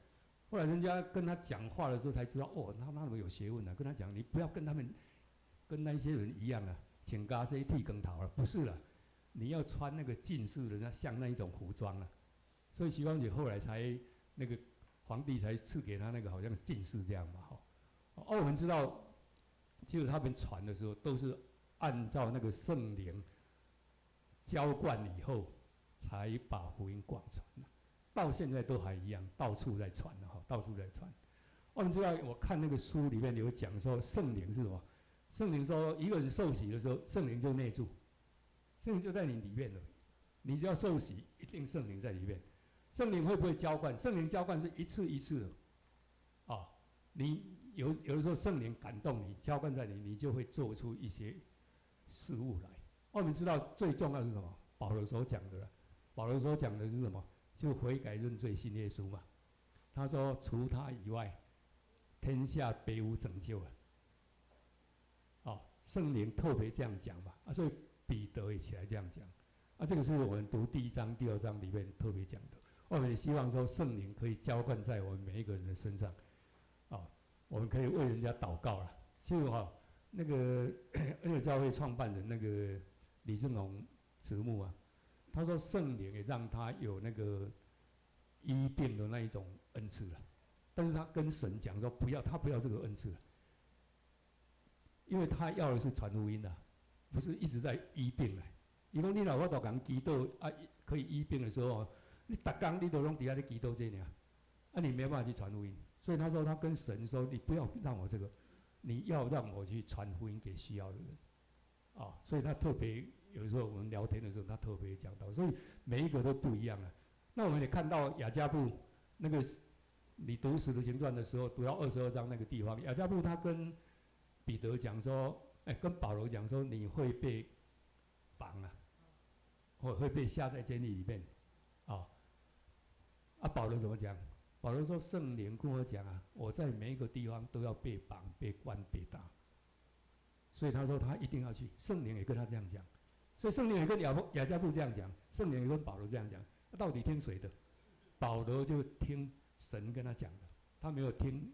后来人家跟他讲话的时候才知道他那么有学问跟他讲，你不要跟那些人一样请嘎塞剃光头不是了，你要穿那个近似的像那一种服装所以西方姐后来才那个皇帝才赐给他那个好像是近似这样嘛我们知道，就是他们传的时候都是按照那个圣灵浇灌以后，才把福音广传到现在都还一样，到处在传到处在传。我们知道，我看那个书里面有讲说，圣灵是什么？圣灵说，一个人受洗的时候，圣灵就内住，圣灵就在你里面了。你只要受洗，一定圣灵在里面。圣灵会不会浇灌？圣灵浇灌是一次一次的你有的时候圣灵感动你，浇灌在你，你就会做出一些事物来。我们知道最重要的是什么？保罗所讲的，保罗所讲的是什么？就悔改认罪信耶稣嘛。他说，除他以外，天下别无拯救了。圣灵特别这样讲嘛，所以彼得也起来这样讲。这个是我们读第1章、第2章里面特别讲的。我们也希望说，圣灵可以浇灌在我们每一个人的身上，我们可以为人家祷告了。其实那个恩友教会创办人那个李正龙执牧他说圣灵也让他有那个医病的那一种恩赐了，但是他跟神讲说他不要这个恩赐了，因为他要的是传福音不是一直在医病了。伊讲你若我都讲祈祷可以医病的时候你逐工你都拢伫遐咧祈祷这你没办法去传福音。所以他说他跟神说，你不要让我这个，你要让我去传福音给需要的人所以他特别有时候我们聊天的时候，他特别讲到，所以每一个都不一样那我们也看到雅加布那个，你读《使徒行传》的时候，读到22章那个地方，雅加布他跟彼得讲说，跟保罗讲说，你会被绑会被下在监狱里面保罗怎么讲？保罗说：“圣灵跟我讲我在每一个地方都要被绑、被关、被打。”所以他说他一定要去。圣灵也跟他这样讲，所以圣灵也跟雅加布这样讲，圣灵也跟保罗这样讲。到底听谁的？保罗就听神跟他讲的，他没有听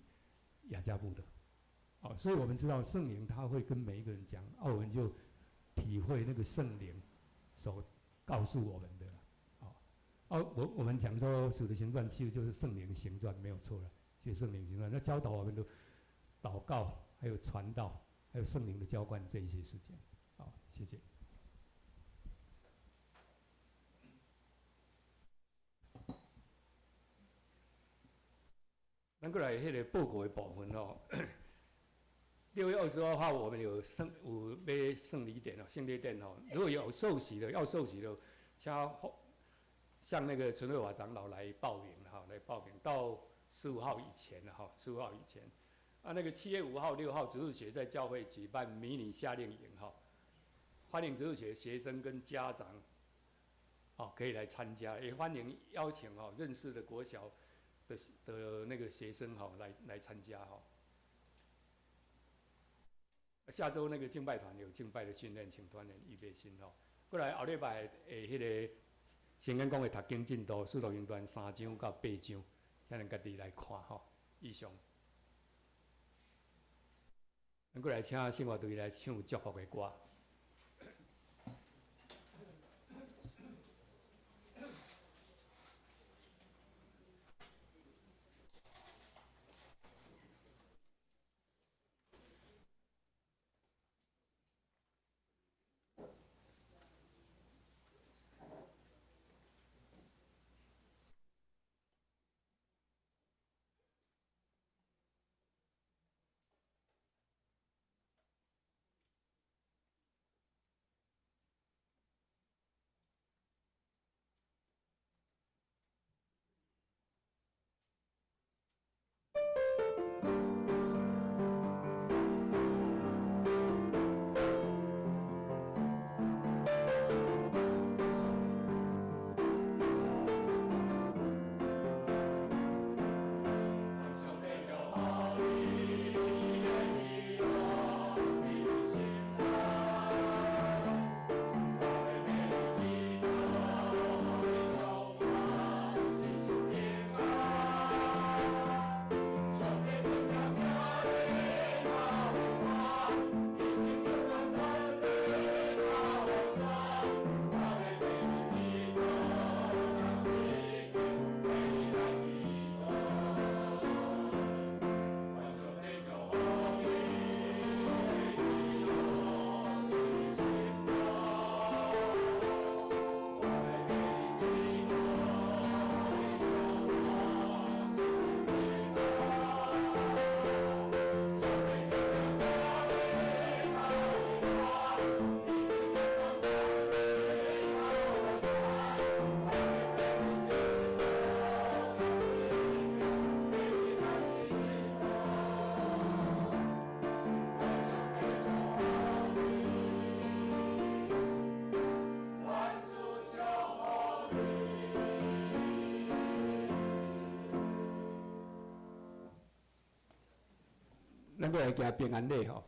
雅加布的。所以我们知道圣灵他会跟每一个人讲，我们就体会那个圣灵所告诉我们的。我们讲说《使徒行传》其实就是圣灵行传，没有错了。其实圣灵行传，那教导我们的祷告，还有传道，还有圣灵的浇灌这一些事情。谢谢。咱过来迄个报告的部分6月22号我们有买圣礼典圣礼典如果有受洗的，要受洗的，向那个纯慧华长老来报名来报名到15号以前15号以前。那个7月5号、6号，植物学在教会举办迷你夏令营欢迎植物学学生跟家长可以来参加，也欢迎邀请认识的国小的那个学生来参加下周那个敬拜团有敬拜的训练，请团员预备心过来后礼拜迄个新眼讲的读经进度，使徒行传3章到8章，才能家己来看以上。咱过来请生活队来唱祝福的歌。咱搁来行平安礼吼。